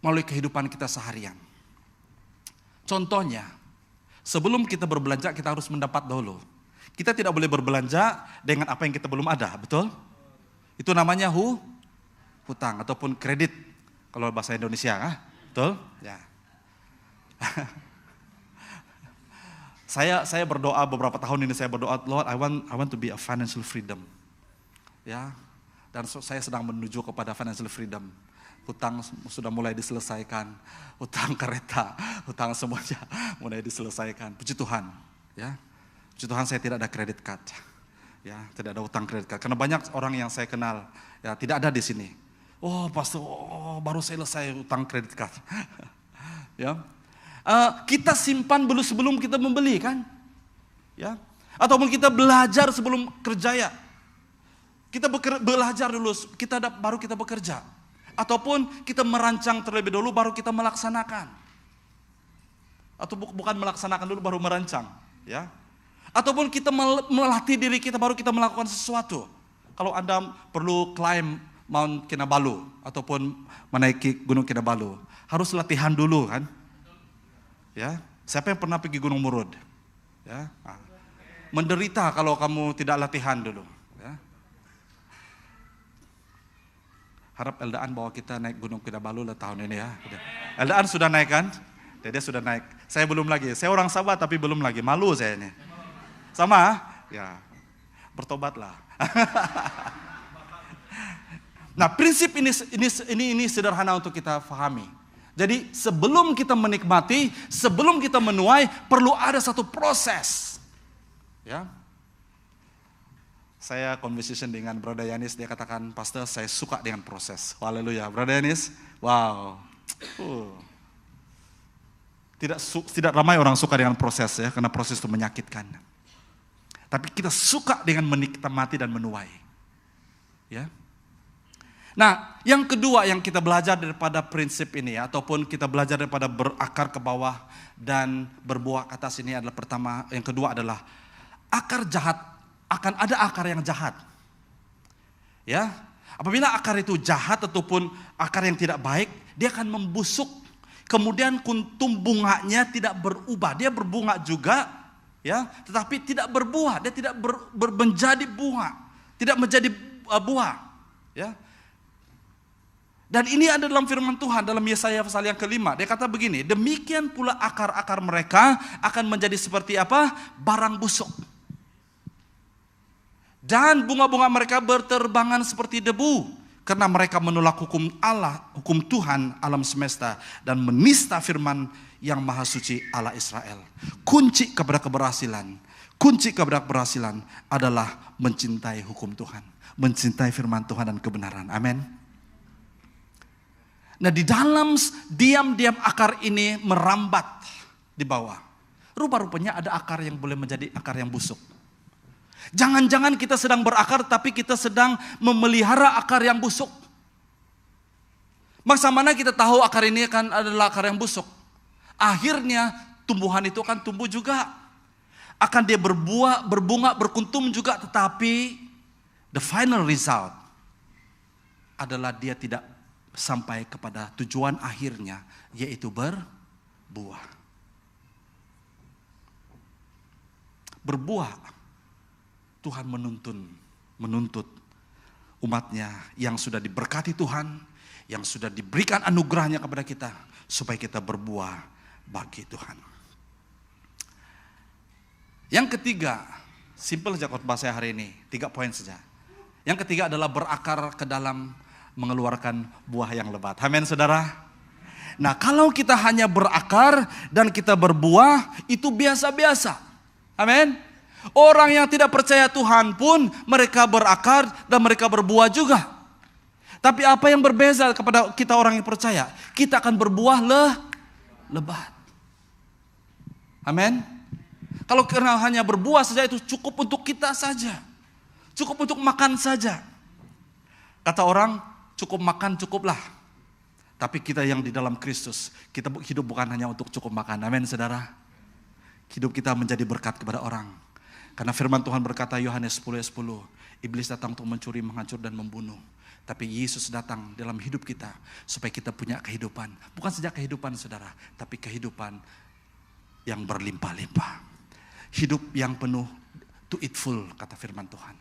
melalui kehidupan kita seharian. Contohnya, sebelum kita berbelanja kita harus mendapat dahulu. Kita tidak boleh berbelanja dengan apa yang kita belum ada, betul? Itu namanya hutang ataupun kredit kalau bahasa Indonesia, betul? Ya. Saya berdoa beberapa tahun ini, saya berdoa, Lord, I want to be a financial freedom. Ya. Dan saya sedang menuju kepada financial freedom. Hutang sudah mulai diselesaikan, hutang kereta, hutang semuanya mulai diselesaikan. Puji Tuhan, ya. Puji Tuhan saya tidak ada credit card. Ya, tidak ada hutang credit card. Karena banyak orang yang saya kenal ya tidak ada di sini. Oh, pastor, baru selesai hutang credit card. Ya. Kita simpan dulu sebelum kita membeli kan, ya, ataupun kita belajar sebelum kerja ya. Kita belajar dulu, baru kita bekerja. Ataupun kita merancang terlebih dulu baru kita melaksanakan. Atau bukan melaksanakan dulu baru merancang, ya. Ataupun kita melatih diri kita baru kita melakukan sesuatu. Kalau Anda perlu climb Mount Kinabalu ataupun menaiki Gunung Kinabalu, harus latihan dulu kan? Ya. Siapa yang pernah pergi Gunung Murud? Ya. Menderita kalau kamu tidak latihan dulu, ya. Harap Eldaan bawa kita naik Gunung Kinabalu tahun ini, ya. Eldaan sudah naik kan? Dede sudah naik. Saya belum lagi. Saya orang Sabah tapi belum lagi. Malu saya ini. Sama? Ya. Bertobatlah. Nah, prinsip ini sederhana untuk kita pahami. Jadi sebelum kita menikmati, sebelum kita menuai, perlu ada satu proses. Ya. Saya conversation dengan Brother Yanis, dia katakan, Pastor, saya suka dengan proses. Haleluya. Brother Yanis, wow. Tidak ramai orang suka dengan proses, ya, karena proses itu menyakitkan. Tapi kita suka dengan menikmati dan menuai. Ya. Nah, yang kedua yang kita belajar daripada prinsip ini, ya, ataupun kita belajar daripada berakar ke bawah dan berbuah ke atas ini adalah pertama, yang kedua adalah akar jahat, akan ada akar yang jahat. Ya. Apabila akar itu jahat ataupun akar yang tidak baik, dia akan membusuk. Kemudian kuntum bunganya tidak berubah, dia berbunga juga, ya, tetapi tidak berbuah, dia tidak menjadi bunga, tidak menjadi buah, ya. Dan ini ada dalam firman Tuhan dalam Yesaya pasal yang ke-5, dia kata begini, demikian pula akar-akar mereka akan menjadi seperti apa? Barang busuk. Dan bunga-bunga mereka berterbangan seperti debu. Karena mereka menolak hukum Allah, hukum Tuhan alam semesta, dan menista firman yang maha suci Allah Israel. Kunci kepada keberhasilan adalah mencintai hukum Tuhan, mencintai firman Tuhan dan kebenaran. Amin. Nah, di dalam diam-diam akar ini merambat di bawah. Rupa-rupanya ada akar yang boleh menjadi akar yang busuk. Jangan-jangan kita sedang berakar tapi kita sedang memelihara akar yang busuk. Masa mana kita tahu akar ini kan adalah akar yang busuk? Akhirnya tumbuhan itu akan tumbuh juga. Akan dia berbuah, berbunga, berkuntum juga, tetapi the final result adalah dia tidak sampai kepada tujuan akhirnya, yaitu berbuah. Berbuah. Tuhan menuntut umatnya yang sudah diberkati Tuhan, yang sudah diberikan anugerahnya kepada kita, supaya kita berbuah bagi Tuhan. Yang ketiga, simple saja khotbah saya hari ini, 3 poin saja. Yang ketiga adalah berakar ke dalam mengeluarkan buah yang lebat. Amin, saudara. Nah, kalau kita hanya berakar dan kita berbuah, itu biasa-biasa. Amin. Orang yang tidak percaya Tuhan pun mereka berakar dan mereka berbuah juga. Tapi apa yang berbeza kepada kita orang yang percaya? Kita akan berbuah lebat. Amin. Kalau karena hanya berbuah saja itu cukup untuk kita saja. Cukup untuk makan saja. Kata orang, cukup makan cukuplah. Tapi kita yang di dalam Kristus, kita hidup bukan hanya untuk cukup makan. Amin, saudara. Hidup kita menjadi berkat kepada orang. Karena firman Tuhan berkata Yohanes 10:10, iblis datang untuk mencuri, menghancur dan membunuh. Tapi Yesus datang dalam hidup kita supaya kita punya kehidupan. Bukan saja kehidupan, saudara, tapi kehidupan yang berlimpah-limpah. Hidup yang penuh, to eat full, kata firman Tuhan.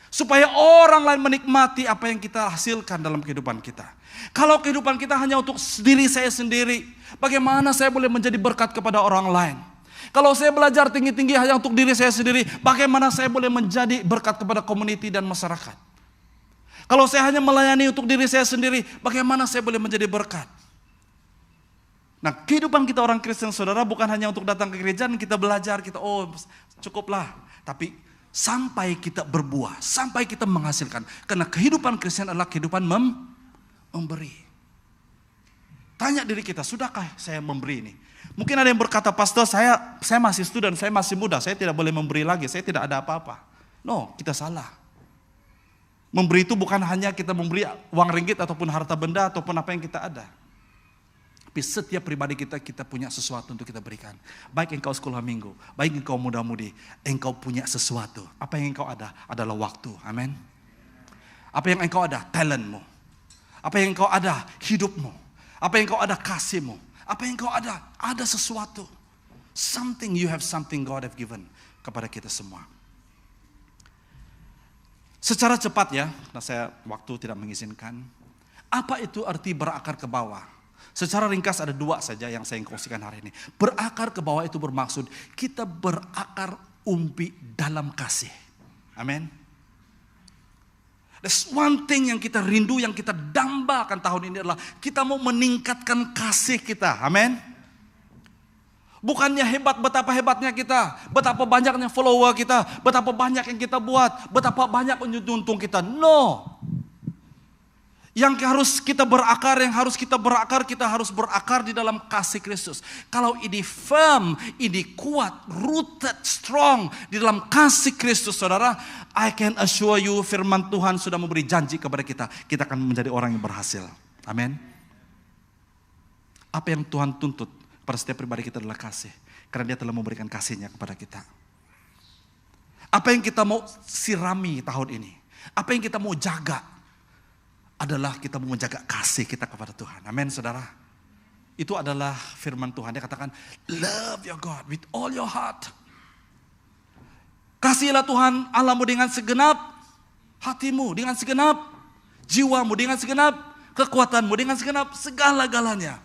Supaya orang lain menikmati apa yang kita hasilkan dalam kehidupan kita. Kalau kehidupan kita hanya untuk diri saya sendiri, bagaimana saya boleh menjadi berkat kepada orang lain? Kalau saya belajar tinggi-tinggi hanya untuk diri saya sendiri, bagaimana saya boleh menjadi berkat kepada komuniti dan masyarakat? Kalau saya hanya melayani untuk diri saya sendiri, bagaimana saya boleh menjadi berkat? Nah, kehidupan kita orang Kristen, saudara, bukan hanya untuk datang ke gereja dan kita belajar, kita cukuplah. Tapi sampai kita berbuah, sampai kita menghasilkan. Karena kehidupan Kristen adalah kehidupan memberi. Tanya diri kita, sudahkah saya memberi ini? Mungkin ada yang berkata, Pastor, saya masih student, saya masih muda, saya tidak boleh memberi lagi, saya tidak ada apa-apa. No, kita salah. Memberi itu bukan hanya kita memberi uang ringgit ataupun harta benda ataupun apa yang kita ada. Tapi setiap pribadi kita punya sesuatu untuk kita berikan. Baik engkau sekolah minggu, baik engkau muda-mudi, engkau punya sesuatu. Apa yang engkau ada adalah waktu. Amin. Apa yang engkau ada? Talentmu. Apa yang engkau ada? Hidupmu. Apa yang engkau ada? Kasihmu. Apa yang engkau ada? Ada sesuatu. Something, you have something God have given kepada kita semua. Secara cepat ya, karena waktu tidak mengizinkan. Apa itu arti berakar ke bawah? Secara ringkas ada dua saja yang saya kongsikan hari ini. Berakar ke bawah itu bermaksud kita berakar umbi dalam kasih. Amin. There's one thing yang kita rindu, yang kita dambakan tahun ini adalah kita mau meningkatkan kasih kita. Amin. Bukannya hebat, betapa hebatnya kita, betapa banyaknya follower kita, betapa banyak yang kita buat, betapa banyak untung kita. No. Yang harus kita berakar, kita harus berakar di dalam kasih Kristus. Kalau ini firm, ini kuat, rooted, strong di dalam kasih Kristus, saudara, I can assure you firman Tuhan sudah memberi janji kepada kita. Kita akan menjadi orang yang berhasil. Amin. Apa yang Tuhan tuntut pada setiap pribadi kita adalah kasih. Karena dia telah memberikan kasihnya kepada kita. Apa yang kita mau sirami tahun ini, apa yang kita mau jaga, adalah kita mau menjaga kasih kita kepada Tuhan. Amin, saudara. Itu adalah firman Tuhan. Dia katakan, love your God with all your heart. Kasihilah Tuhan Allahmu dengan segenap hatimu, dengan segenap jiwamu, dengan segenap kekuatanmu, dengan segenap segala-galanya.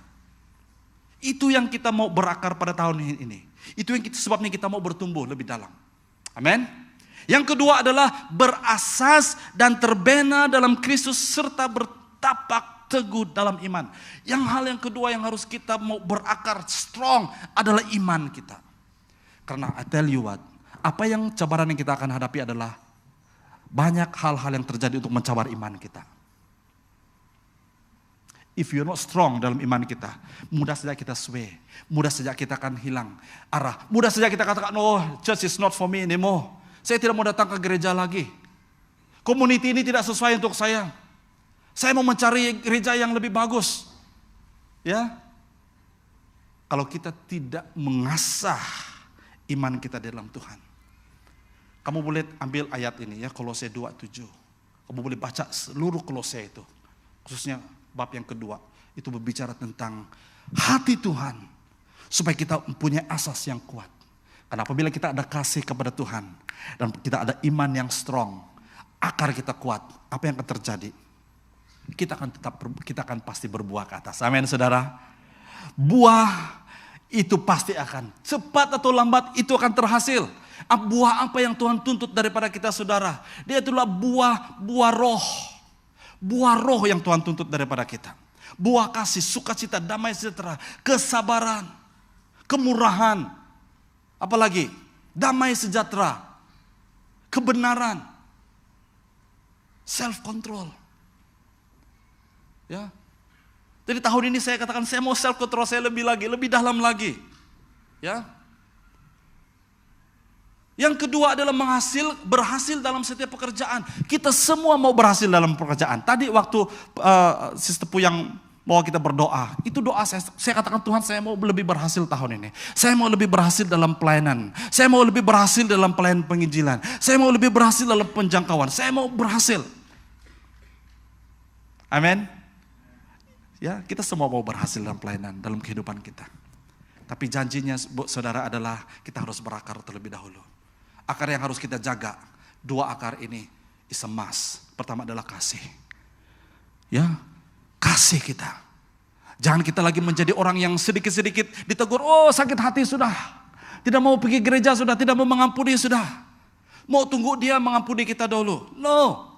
Itu yang kita mau berakar pada tahun ini. Itu yang sebabnya kita mau bertumbuh lebih dalam. Amin. Yang kedua adalah berasas dan terbina dalam Kristus serta bertapak teguh dalam iman. Yang kedua yang harus kita mau berakar strong adalah iman kita. Karena I tell you what, apa yang cabaran yang kita akan hadapi adalah banyak hal-hal yang terjadi untuk mencabar iman kita. If you're not strong dalam iman kita, mudah saja kita sway, mudah saja kita akan hilang arah, mudah saja kita katakan, oh, church is not for me anymore. Saya tidak mau datang ke gereja lagi. Community ini tidak sesuai untuk saya. Saya mau mencari gereja yang lebih bagus. Ya. Kalau kita tidak mengasah iman kita dalam Tuhan. Kamu boleh ambil ayat ini ya, Kolose 2:7. Kamu boleh baca seluruh Kolose itu. Khususnya bab yang kedua, itu berbicara tentang hati Tuhan, supaya kita mempunyai asas yang kuat. Karena apabila kita ada kasih kepada Tuhan, dan kita ada iman yang strong, akar kita kuat, apa yang akan terjadi? Kita akan pasti berbuah ke atas. Amin, saudara. Buah itu pasti akan, cepat atau lambat itu akan terhasil. Buah apa yang Tuhan tuntut daripada kita, saudara? Dia itulah buah roh. Buah roh yang Tuhan tuntut daripada kita. Buah kasih, sukacita, damai sejahtera, kesabaran, kemurahan. Apalagi? Damai sejahtera, kebenaran, self control. Ya. Jadi tahun ini saya katakan saya mau self control saya lebih dalam lagi. Ya. Yang kedua adalah berhasil dalam setiap pekerjaan. Kita semua mau berhasil dalam pekerjaan. Tadi waktu Sister Pu yang mau kita berdoa, itu doa saya katakan, Tuhan, saya mau lebih berhasil tahun ini. Saya mau lebih berhasil dalam pelayanan. Saya mau lebih berhasil dalam pelayanan penginjilan. Saya mau lebih berhasil dalam penjangkauan. Saya mau berhasil. Amin. Ya, kita semua mau berhasil dalam pelayanan, dalam kehidupan kita. Tapi janjinya, saudara, adalah kita harus berakar terlebih dahulu. Akar yang harus kita jaga, dua akar ini is a must. Pertama adalah kasih. Ya, kasih kita. Jangan kita lagi menjadi orang yang sedikit-sedikit ditegur, oh sakit hati sudah. Tidak mau pergi gereja sudah, tidak mau mengampuni sudah. Mau tunggu dia mengampuni kita dulu. No.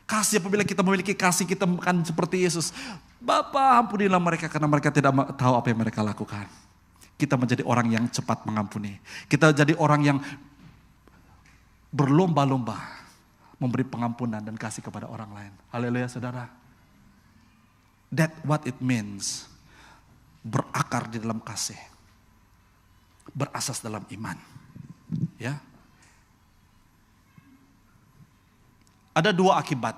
Kasih, apabila kita memiliki kasih, kita akan seperti Yesus. Bapa, ampunilah mereka karena mereka tidak tahu apa yang mereka lakukan. Kita menjadi orang yang cepat mengampuni. Kita jadi orang yang berlomba-lomba memberi pengampunan dan kasih kepada orang lain. Haleluya, saudara. That what it means. Berakar di dalam kasih. Berasas dalam iman. Ya. Ada dua akibat.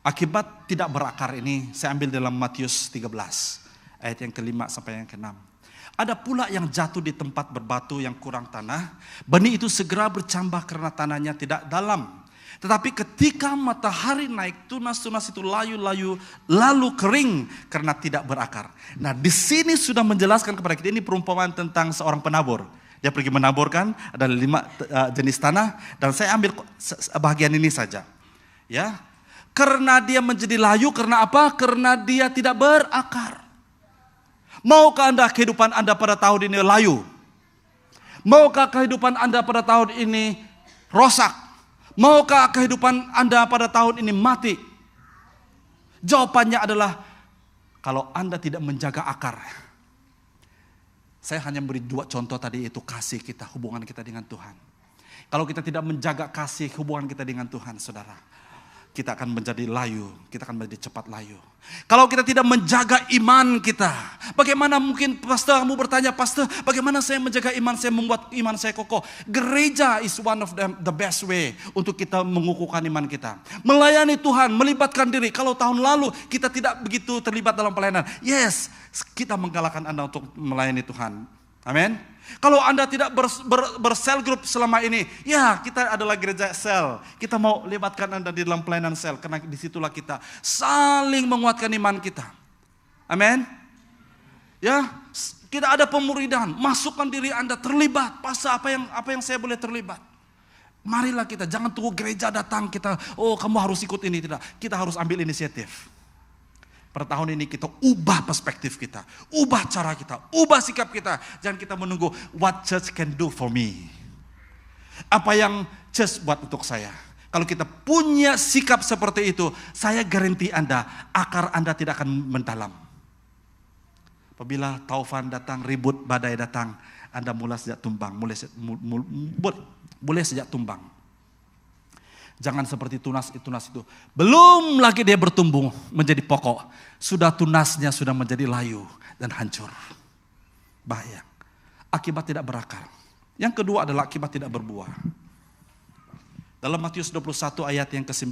Akibat tidak berakar ini saya ambil dalam Matius 13 ayat yang ke-5 sampai yang ke-6. Ada pula yang jatuh di tempat berbatu yang kurang tanah. Benih itu segera bercambah karena tanahnya tidak dalam. Tetapi ketika matahari naik, tunas-tunas itu layu-layu lalu kering karena tidak berakar. Nah, di sini sudah menjelaskan kepada kita, ini perumpamaan tentang seorang penabur. Dia pergi menaburkan, ada 5 jenis tanah, dan saya ambil bagian ini saja. Ya, karena dia menjadi layu, karena apa? Karena dia tidak berakar. Maukah Anda kehidupan Anda pada tahun ini layu? Maukah kehidupan Anda pada tahun ini rosak? Maukah kehidupan Anda pada tahun ini mati? Jawabannya adalah kalau Anda tidak menjaga akar. Saya hanya beri 2 contoh tadi, itu kasih kita, hubungan kita dengan Tuhan. Kalau kita tidak menjaga kasih hubungan kita dengan Tuhan, saudara, kita akan menjadi layu, kita akan menjadi cepat layu. Kalau kita tidak menjaga iman kita, bagaimana mungkin pastor kamu bertanya, pastor bagaimana saya menjaga iman saya, membuat iman saya kokoh? Gereja is one of the best way untuk kita mengukuhkan iman kita. Melayani Tuhan, melibatkan diri. Kalau tahun lalu kita tidak begitu terlibat dalam pelayanan, yes, kita menggalakkan Anda untuk melayani Tuhan. Amin. Kalau Anda tidak bersel group selama ini, ya kita adalah gereja sel. Kita mau libatkan Anda di dalam pelayanan sel, karena disitulah kita saling menguatkan iman kita. Amin. Ya, kita ada pemuridan, masukkan diri Anda terlibat. Pastor, apa yang saya boleh terlibat? Marilah kita, jangan tunggu gereja datang kita, oh kamu harus ikut ini, tidak. Kita harus ambil inisiatif. Pada tahun ini kita ubah perspektif kita, ubah cara kita, ubah sikap kita. Jangan kita menunggu what church can do for me. Apa yang church buat untuk saya. Kalau kita punya sikap seperti itu, saya garanti Anda, akar Anda tidak akan mendalam. Apabila taufan datang, ribut, badai datang, Anda mulai sejak tumbang, boleh sejak tumbang. Jangan seperti tunas itu. Belum lagi dia bertumbuh menjadi pokok. Sudah tunasnya sudah menjadi layu dan hancur. Bahaya. Akibat tidak berakar. Yang kedua adalah akibat tidak berbuah. Dalam Matius 21 ayat yang ke-19.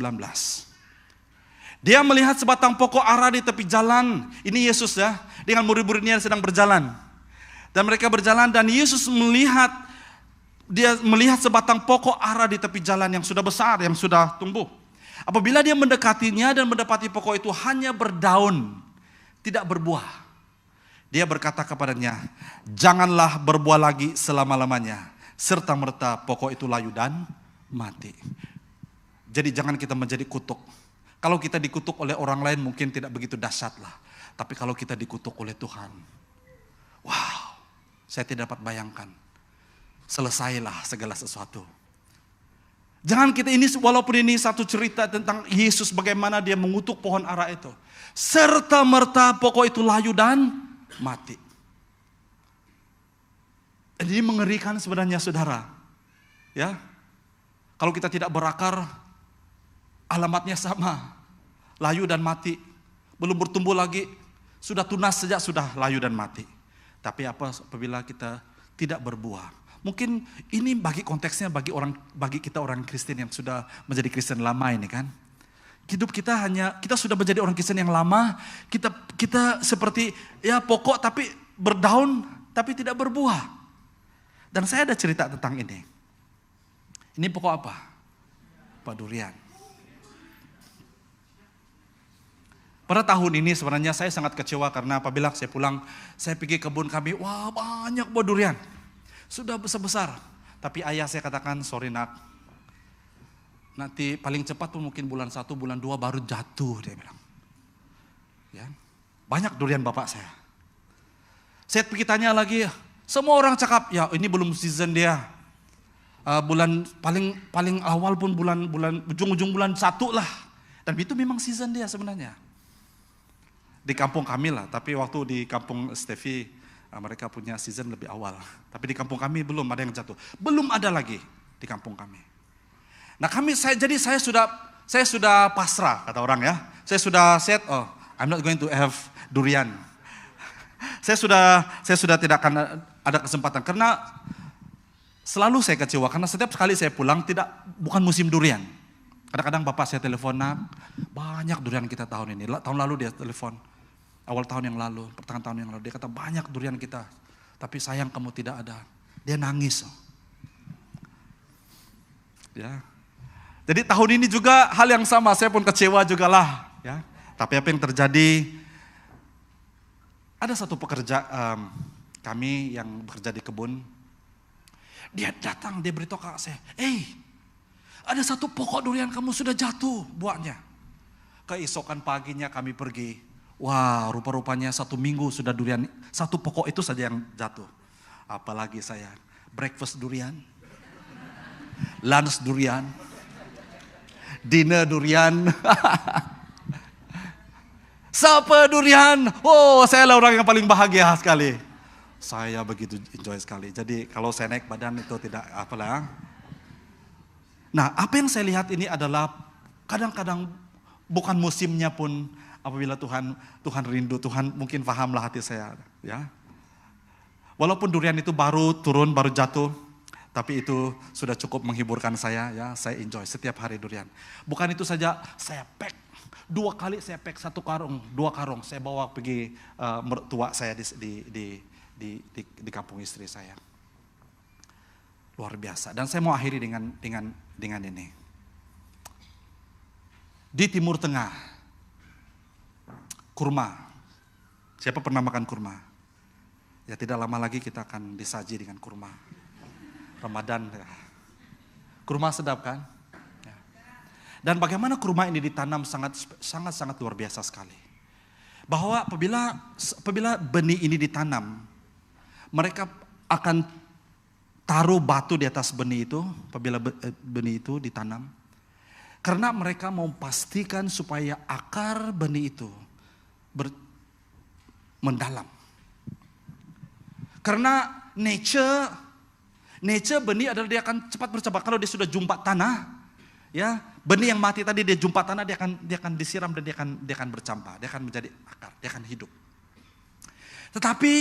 Dia melihat sebatang pokok ara di tepi jalan. Ini Yesus ya. Dengan murid-muridnya yang sedang berjalan. Dan mereka berjalan dan Yesus melihat. Dia melihat sebatang pokok ara di tepi jalan yang sudah besar, yang sudah tumbuh. Apabila dia mendekatinya dan mendapati pokok itu hanya berdaun, tidak berbuah. Dia berkata kepadanya, janganlah berbuah lagi selama-lamanya. Serta-merta pokok itu layu dan mati. Jadi jangan kita menjadi kutuk. Kalau kita dikutuk oleh orang lain mungkin tidak begitu dahsyat lah. Tapi kalau kita dikutuk oleh Tuhan, wow, saya tidak dapat bayangkan. Selesailah segala sesuatu. Jangan kita ini, walaupun ini satu cerita tentang Yesus bagaimana dia mengutuk pohon ara itu. Serta merta pokok itu layu dan mati. Ini mengerikan sebenarnya saudara. Ya, kalau kita tidak berakar, alamatnya sama. Layu dan mati. Belum bertumbuh lagi, sudah tunas sejak sudah layu dan mati. Tapi apabila kita tidak berbuah. Mungkin ini bagi konteksnya bagi kita orang Kristen yang sudah menjadi Kristen lama ini kan. Hidup kita sudah menjadi orang Kristen yang lama, kita seperti ya pokok tapi berdaun tapi tidak berbuah. Dan saya ada cerita tentang ini. Ini pokok apa? Pak durian. Pada tahun ini sebenarnya saya sangat kecewa karena apabila saya pulang, saya pergi kebun kami, wah banyak buah durian. Sudah besar-besar. Tapi ayah saya katakan, sorry nak. Nanti paling cepat pun mungkin bulan 1, bulan 2 baru jatuh, dia bilang. Ya, banyak durian bapak saya. Saya pergi tanya lagi, semua orang cakap, ya ini belum season dia. Bulan paling awal pun bulan ujung-ujung bulan 1 lah. Dan itu memang season dia sebenarnya. Di kampung kami lah, tapi waktu di kampung Steffi, mereka punya season lebih awal. Tapi di kampung kami belum ada yang jatuh. Belum ada lagi di kampung kami. Nah saya sudah pasrah kata orang ya. Saya sudah set, I'm not going to have durian. Saya sudah tidak akan ada kesempatan. Karena selalu saya kecewa. Karena setiap kali saya pulang bukan musim durian. Kadang-kadang bapak saya telepon, nak, banyak durian kita tahun ini. Tahun lalu dia telepon, awal tahun yang lalu, pertengahan tahun yang lalu. Dia kata banyak durian kita, tapi sayang kamu tidak ada. Dia nangis. Ya. Jadi tahun ini juga hal yang sama, saya pun kecewa juga lah. Ya. Tapi apa yang terjadi, ada satu pekerja kami yang bekerja di kebun. Dia datang, dia beritahu ke saya, ada satu pokok durian kamu sudah jatuh buahnya. Keesokan paginya kami pergi. Wah, rupa-rupanya 1 minggu sudah durian, satu pokok itu saja yang jatuh. Apalagi saya, breakfast durian, lunch durian, dinner durian, supper durian. Oh, saya adalah orang yang paling bahagia sekali. Saya begitu enjoy sekali. Jadi kalau saya naik badan itu tidak apalah. Nah, apa yang saya lihat ini adalah kadang-kadang bukan musimnya pun apabila Tuhan rindu, Tuhan mungkin pahamlah hati saya, ya. Walaupun durian itu baru turun, baru jatuh, tapi itu sudah cukup menghiburkan saya, ya. Saya enjoy setiap hari durian. Bukan itu saja, saya pack 2 kali, saya pack 1 karung, 2 karung, saya bawa pergi mertua saya di kampung istri saya. Luar biasa. Dan saya mau akhiri dengan ini. Di Timur Tengah, kurma. Siapa pernah makan kurma? Ya tidak lama lagi kita akan disaji dengan kurma. Ramadan. Ya. Kurma sedap kan? Ya. Dan bagaimana kurma ini ditanam sangat luar biasa sekali. Bahwa apabila benih ini ditanam, mereka akan taruh batu di atas benih itu, apabila benih itu ditanam. Karena mereka mau pastikan supaya akar benih itu mendalam. Karena nature benih adalah dia akan cepat bercabang. Kalau dia sudah jumpa tanah, ya benih yang mati tadi dia jumpa tanah, dia akan disiram dan dia akan bercambah, dia akan menjadi akar, dia akan hidup. Tetapi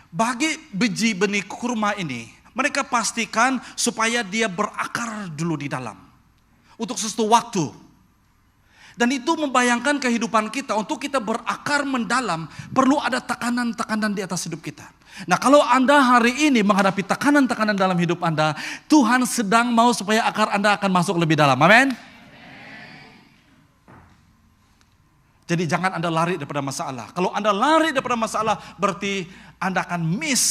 bagi biji benih kurma ini, mereka pastikan supaya dia berakar dulu di dalam untuk sesuatu waktu. Dan itu membayangkan kehidupan kita, untuk kita berakar mendalam, perlu ada tekanan-tekanan di atas hidup kita. Nah, kalau Anda hari ini menghadapi tekanan-tekanan dalam hidup Anda, Tuhan sedang mau supaya akar Anda akan masuk lebih dalam. Amin. Jadi jangan Anda lari daripada masalah. Kalau Anda lari daripada masalah, berarti Anda akan miss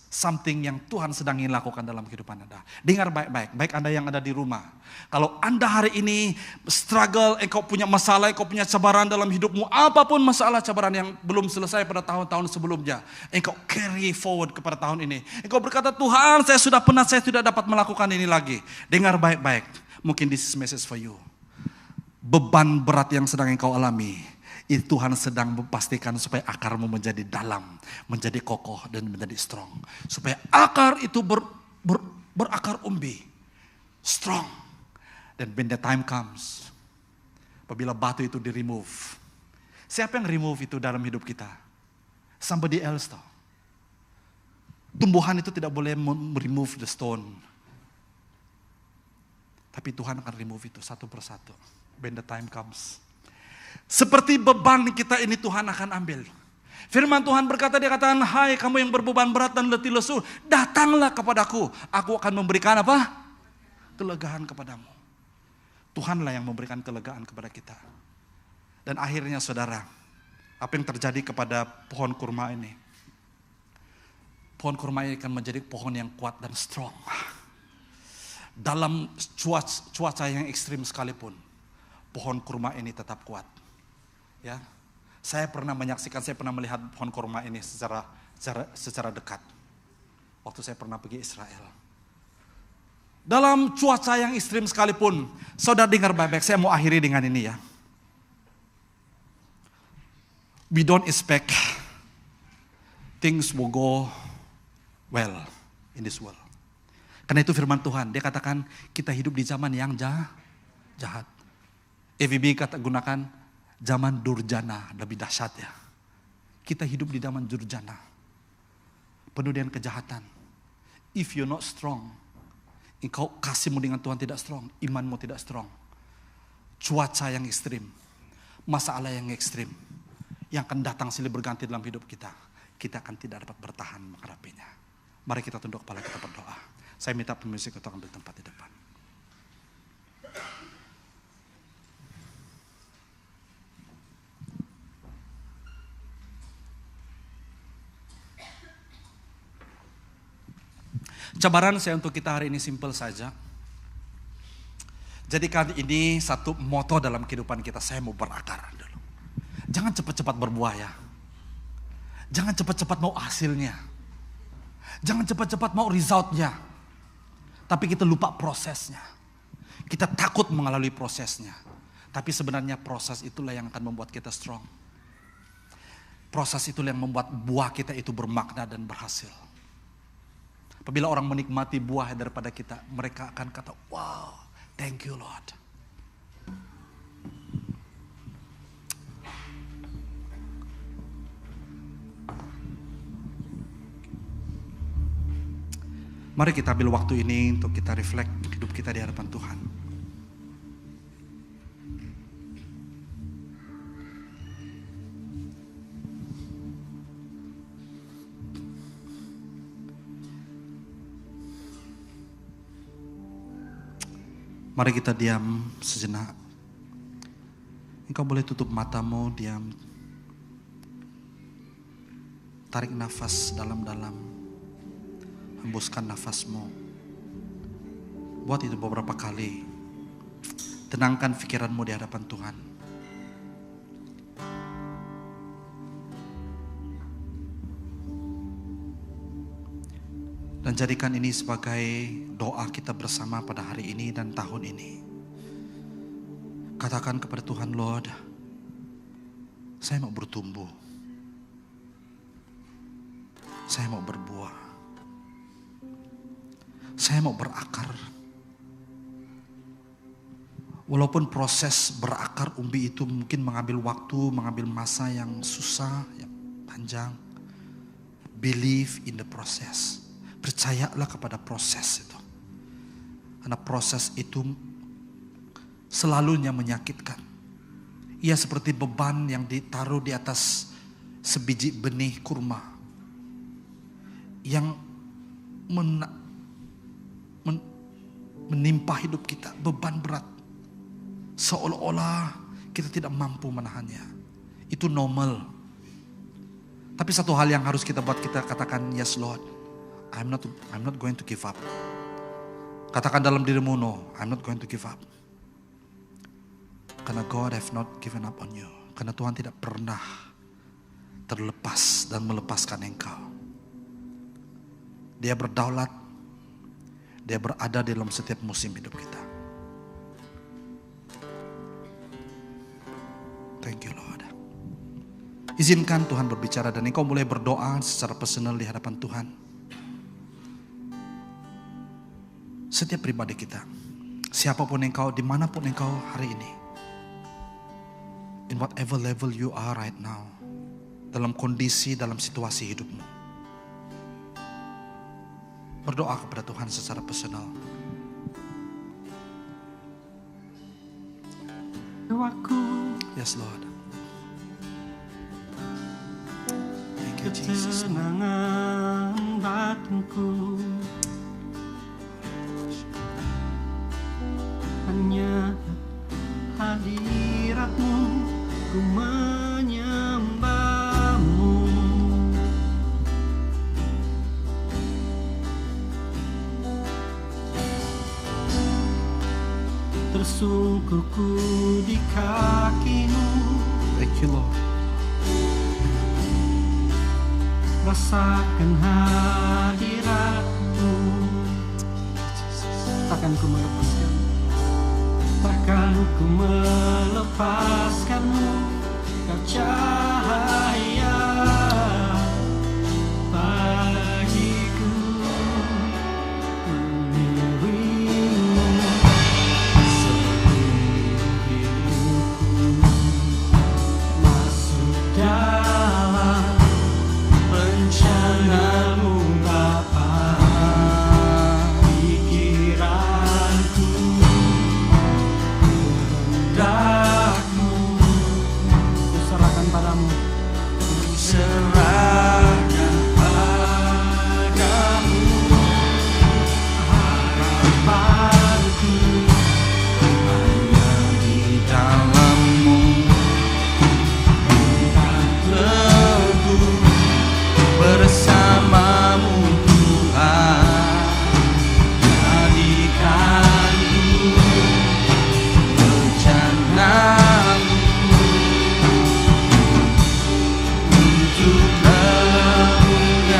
something yang Tuhan sedang ingin lakukan dalam kehidupan Anda. Dengar baik-baik, baik Anda yang ada di rumah. Kalau Anda hari ini struggle, engkau punya masalah, engkau punya cabaran dalam hidupmu, apapun masalah cabaran yang belum selesai pada tahun-tahun sebelumnya, engkau carry forward kepada tahun ini. Engkau berkata, Tuhan saya sudah penat, saya tidak dapat melakukan ini lagi. Dengar baik-baik, mungkin this is message for you. Beban berat yang sedang engkau alami, itu Tuhan sedang memastikan supaya akarmu menjadi dalam, menjadi kokoh dan menjadi strong. Supaya akar itu berakar umbi, strong. Dan when the time comes, apabila batu itu di-remove. Siapa yang remove itu dalam hidup kita? Somebody else tau. Tumbuhan itu tidak boleh remove the stone. Tapi Tuhan akan remove itu satu persatu. When the time comes. Seperti beban kita ini Tuhan akan ambil. Firman Tuhan berkata, dia katakan, hai kamu yang berbeban berat dan letih lesu, datanglah kepadaku. Aku akan memberikan apa? Kelegaan kepadamu. Tuhanlah yang memberikan kelegaan kepada kita. Dan akhirnya saudara, apa yang terjadi kepada pohon kurma ini? Pohon kurma ini akan menjadi pohon yang kuat dan strong. Dalam cuaca yang ekstrim sekalipun, pohon kurma ini tetap kuat. Ya, saya pernah melihat pohon kurma ini secara dekat. Waktu saya pernah pergi Israel. Dalam cuaca yang ekstrim sekalipun, saudara dengar baik-baik, saya mau akhiri dengan ini ya. We don't expect things will go well in this world. Karena itu firman Tuhan, dia katakan kita hidup di zaman yang jahat. EVB gunakan zaman durjana, lebih dahsyat ya. Kita hidup di zaman durjana, penuh dengan kejahatan. If you're not strong, engkau kasihmu dengan Tuhan tidak strong, imanmu tidak strong, cuaca yang ekstrim, masalah yang ekstrim, yang akan datang silih berganti dalam hidup kita, kita akan tidak dapat bertahan menghadapinya. Mari kita tunduk kepala, kita berdoa. Saya minta pemusik untuk ambil tempat di depan. Cabaran saya untuk kita hari ini simpel saja. Jadikan ini satu moto dalam kehidupan kita, saya mau berakar dulu. Jangan cepat-cepat berbuah ya. Jangan cepat-cepat mau hasilnya. Jangan cepat-cepat mau resultnya. Tapi kita lupa prosesnya. Kita takut mengalami prosesnya. Tapi sebenarnya proses itulah yang akan membuat kita strong. Proses itulah yang membuat buah kita itu bermakna dan berhasil. Apabila orang menikmati buah daripada kita, mereka akan kata, wow, thank you Lord. Mari kita ambil waktu ini untuk kita reflect hidup kita di hadapan Tuhan. Mari kita diam sejenak. Engkau boleh tutup matamu, diam. Tarik nafas dalam-dalam. Hembuskan nafasmu. Buat itu beberapa kali. Tenangkan pikiranmu di hadapan Tuhan. Dan jadikan ini sebagai doa kita bersama pada hari ini dan tahun ini. Katakan kepada Tuhan, Lord, saya mau bertumbuh. Saya mau berbuah. Saya mau berakar. Walaupun proses berakar umbi itu mungkin mengambil waktu, mengambil masa yang susah, yang panjang. Believe in the process. Percayalah kepada proses itu. Karena proses itu selalunya menyakitkan. Ia seperti beban yang ditaruh di atas sebiji benih kurma. Yang menimpa hidup kita, beban berat. Seolah-olah kita tidak mampu menahannya. Itu normal. Tapi satu hal yang harus kita buat, kita katakan, yes Lord, I'm not going to give up. Katakan dalam dirimu, no, I'm not going to give up. Karena God have not given up on you. Karena Tuhan tidak pernah terlepas dan melepaskan engkau. Dia berdaulat. Dia berada di dalam setiap musim hidup kita. Thank you Lord. Izinkan Tuhan berbicara dan engkau mulai berdoa secara personal di hadapan Tuhan. Setiap pribadi kita, siapapun engkau, dimanapun engkau hari ini, in whatever level you are right now, dalam kondisi, dalam situasi hidupmu, berdoa kepada Tuhan secara personal. Yes Lord. Thank you Jesus. Ketenangan batinku hanya hadirat-Mu, ku menyembah-Mu. Tersungkurku di kaki-Mu. Thank you Lord. Rasakan hadirat-Mu. Takkan ku melepaskan. Takkan ku melepaskan-Mu. Kau cahaya bagiku, mengiringi seluruh hidupku, masuk dalam rencana-Mu Bapa. Pikiranku serahkan padamu. Harapanku hanya di dalam-Mu. Teguh bersama-Mu Tuhan. Jadikanku rencana-Mu untuk memuliakan-Mu.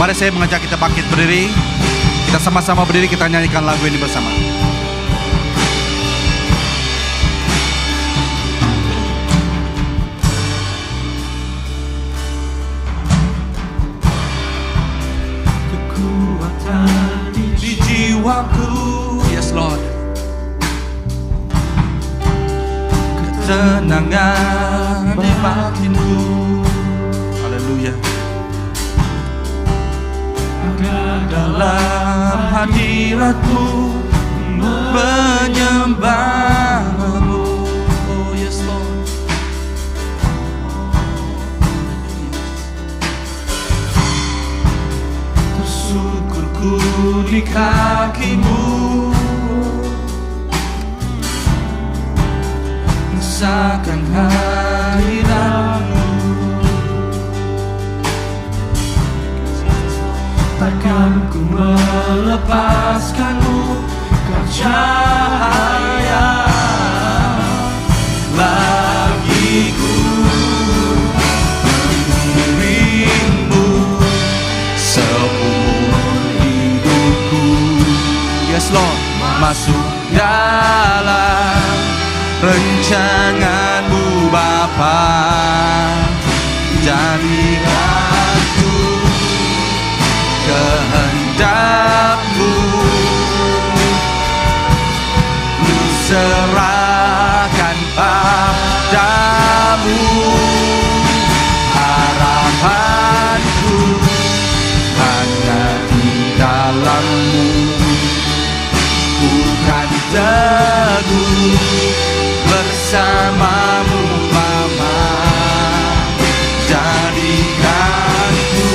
Mari saya mengajak kita bangkit berdiri. Kita sama-sama berdiri, kita nyanyikan lagu ini bersama. Kekuatan Di jiwaku, yes Lord, ketenangan di batinku. Haleluya. Dalam hadirat-Mu menyembah-Mu. Oh yes Lord. Syukurku di kaki-Mu, rasakan hadirat-Mu. takkan ku melepaskan-Mu, Kau cahaya bagiku. Dirimu seumur hidupku. Yes Lord. Masuk dalam rencangan-Mu Bapa. Jadikanku kehendak-Mu, ku serahkan padamu. Harapanku hanya di dalam-Mu. Bukan teguh bersama-Mu Bapa. Jadikanku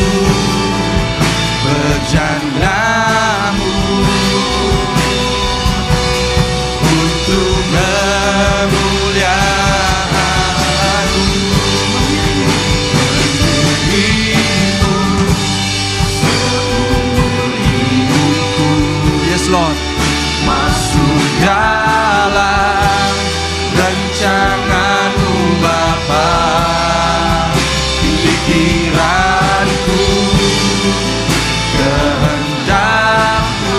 berjana-Mu untuk memuliakan-Mu. Dirimu seumur hidupku. Yes Lord. Masuk dalam rancangan-Mu Bapa. Pikiranku kehendak-Mu,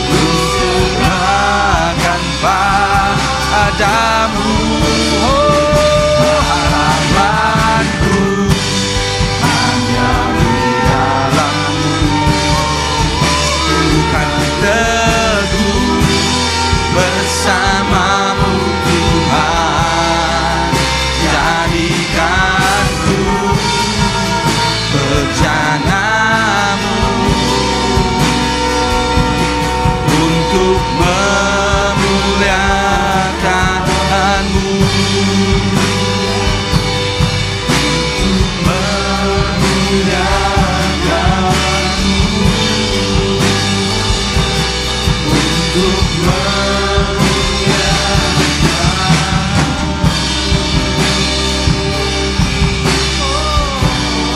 ku serahkan padamu. Oh, harapanku hanya di dalam-Mu. Bukan teguh bersama-Mu Tuhan. Jadikanku berjana-Mu untuk memuliakan-Mu. Untuk memuliakan-Mu. Untuk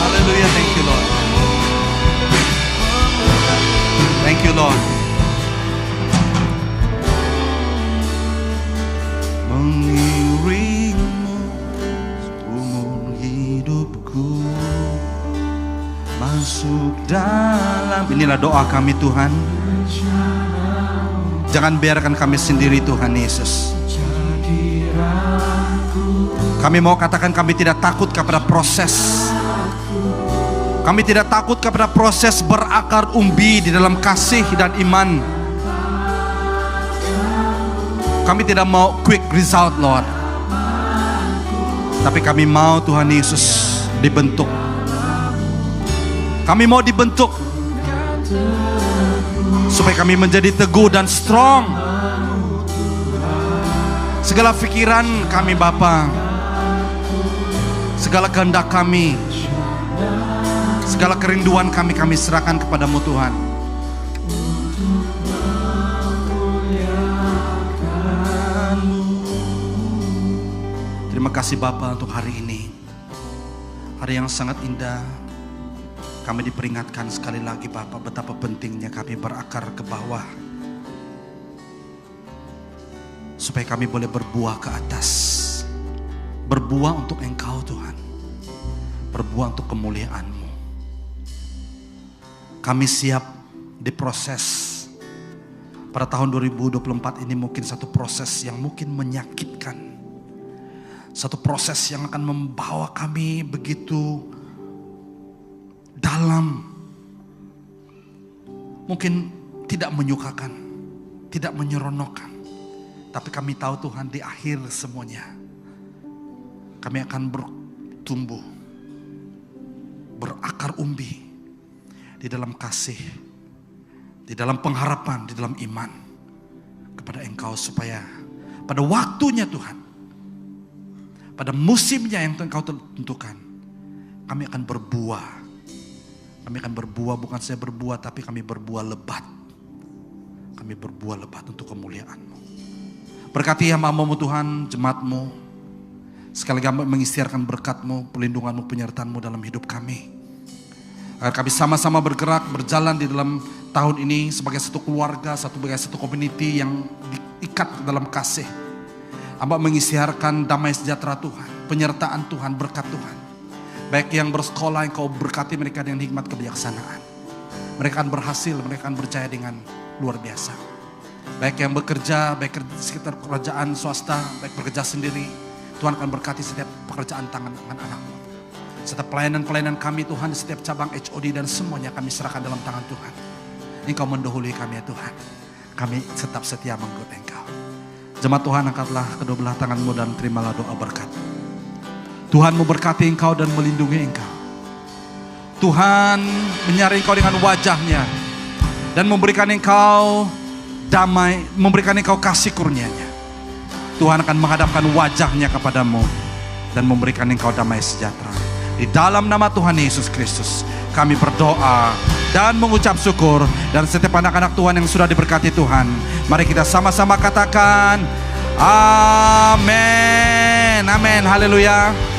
Hallelujah, thank you Lord. Thank you Lord. Mengiringmu seumur hidupku. Masuk dalam. Inilah doa kami Tuhan. Jangan biarkan kami sendiri Tuhan Yesus. Kami mau katakan kami tidak takut kepada proses. Kami tidak takut kepada proses berakar umbi di dalam kasih dan iman. Kami tidak mau quick result Lord. Tapi kami mau Tuhan Yesus dibentuk. Kami mau dibentuk supaya kami menjadi teguh dan strong. Segala pikiran kami Bapa, segala kehendak kami, segala kerinduan kami serahkan kepadamu Tuhan. Terima kasih Bapa untuk hari ini, hari yang sangat indah. Kami diperingatkan sekali lagi Bapa betapa pentingnya kami berakar ke bawah, supaya kami boleh berbuah ke atas. Berbuah untuk Engkau Tuhan, berbuah untuk kemuliaan-Mu. Kami siap diproses. Pada tahun 2024 ini mungkin satu proses yang mungkin menyakitkan, satu proses yang akan membawa kami begitu dalam, mungkin tidak menyukakan, tidak menyeronokkan. Tapi kami tahu Tuhan di akhir semuanya kami akan bertumbuh, berakar umbi di dalam kasih, di dalam pengharapan, di dalam iman kepada Engkau, supaya pada waktunya Tuhan, pada musimnya yang Engkau tentukan, kami akan berbuah. Kami akan berbuah, bukan saja berbuah, tapi kami berbuah lebat. Kami berbuah lebat untuk kemuliaan-Mu. Berkati hamba-Mu Tuhan, jemaat-Mu. Sekali lagi mengisytiharkan berkat-Mu, perlindungan-Mu, penyertaan-Mu dalam hidup kami. Agar kami sama-sama bergerak, berjalan di dalam tahun ini sebagai satu keluarga, sebagai satu community yang diikat dalam kasih. Hamba mengisytiharkan damai sejahtera Tuhan, penyertaan Tuhan, berkat Tuhan. Baik yang bersekolah, Engkau berkati mereka dengan hikmat kebijaksanaan. Mereka akan berhasil, mereka akan berjaya dengan luar biasa. Baik yang bekerja, baik di sekitar pekerjaan swasta, baik bekerja sendiri, Tuhan akan berkati setiap pekerjaan tangan anak-Mu. Setiap pelayanan-pelayanan kami Tuhan, setiap cabang HOD dan semuanya kami serahkan dalam tangan Tuhan. Engkau mendahului kami ya Tuhan. Kami tetap setia mengikut Engkau. Jemaat Tuhan, angkatlah kedua belah tangan-Mu dan terimalah doa berkat. Tuhan memberkati Engkau dan melindungi Engkau. Tuhan menyari Engkau dengan wajah-Nya dan memberikan Engkau damai, memberikan Engkau kasih kurnia-Nya. Tuhan akan menghadapkan wajah-Nya kepadamu dan memberikan Engkau damai sejahtera. Di dalam nama Tuhan Yesus Kristus kami berdoa dan mengucap syukur. Dan setiap anak-anak Tuhan yang sudah diberkati Tuhan, mari kita sama-sama katakan amin. Amin, haleluya.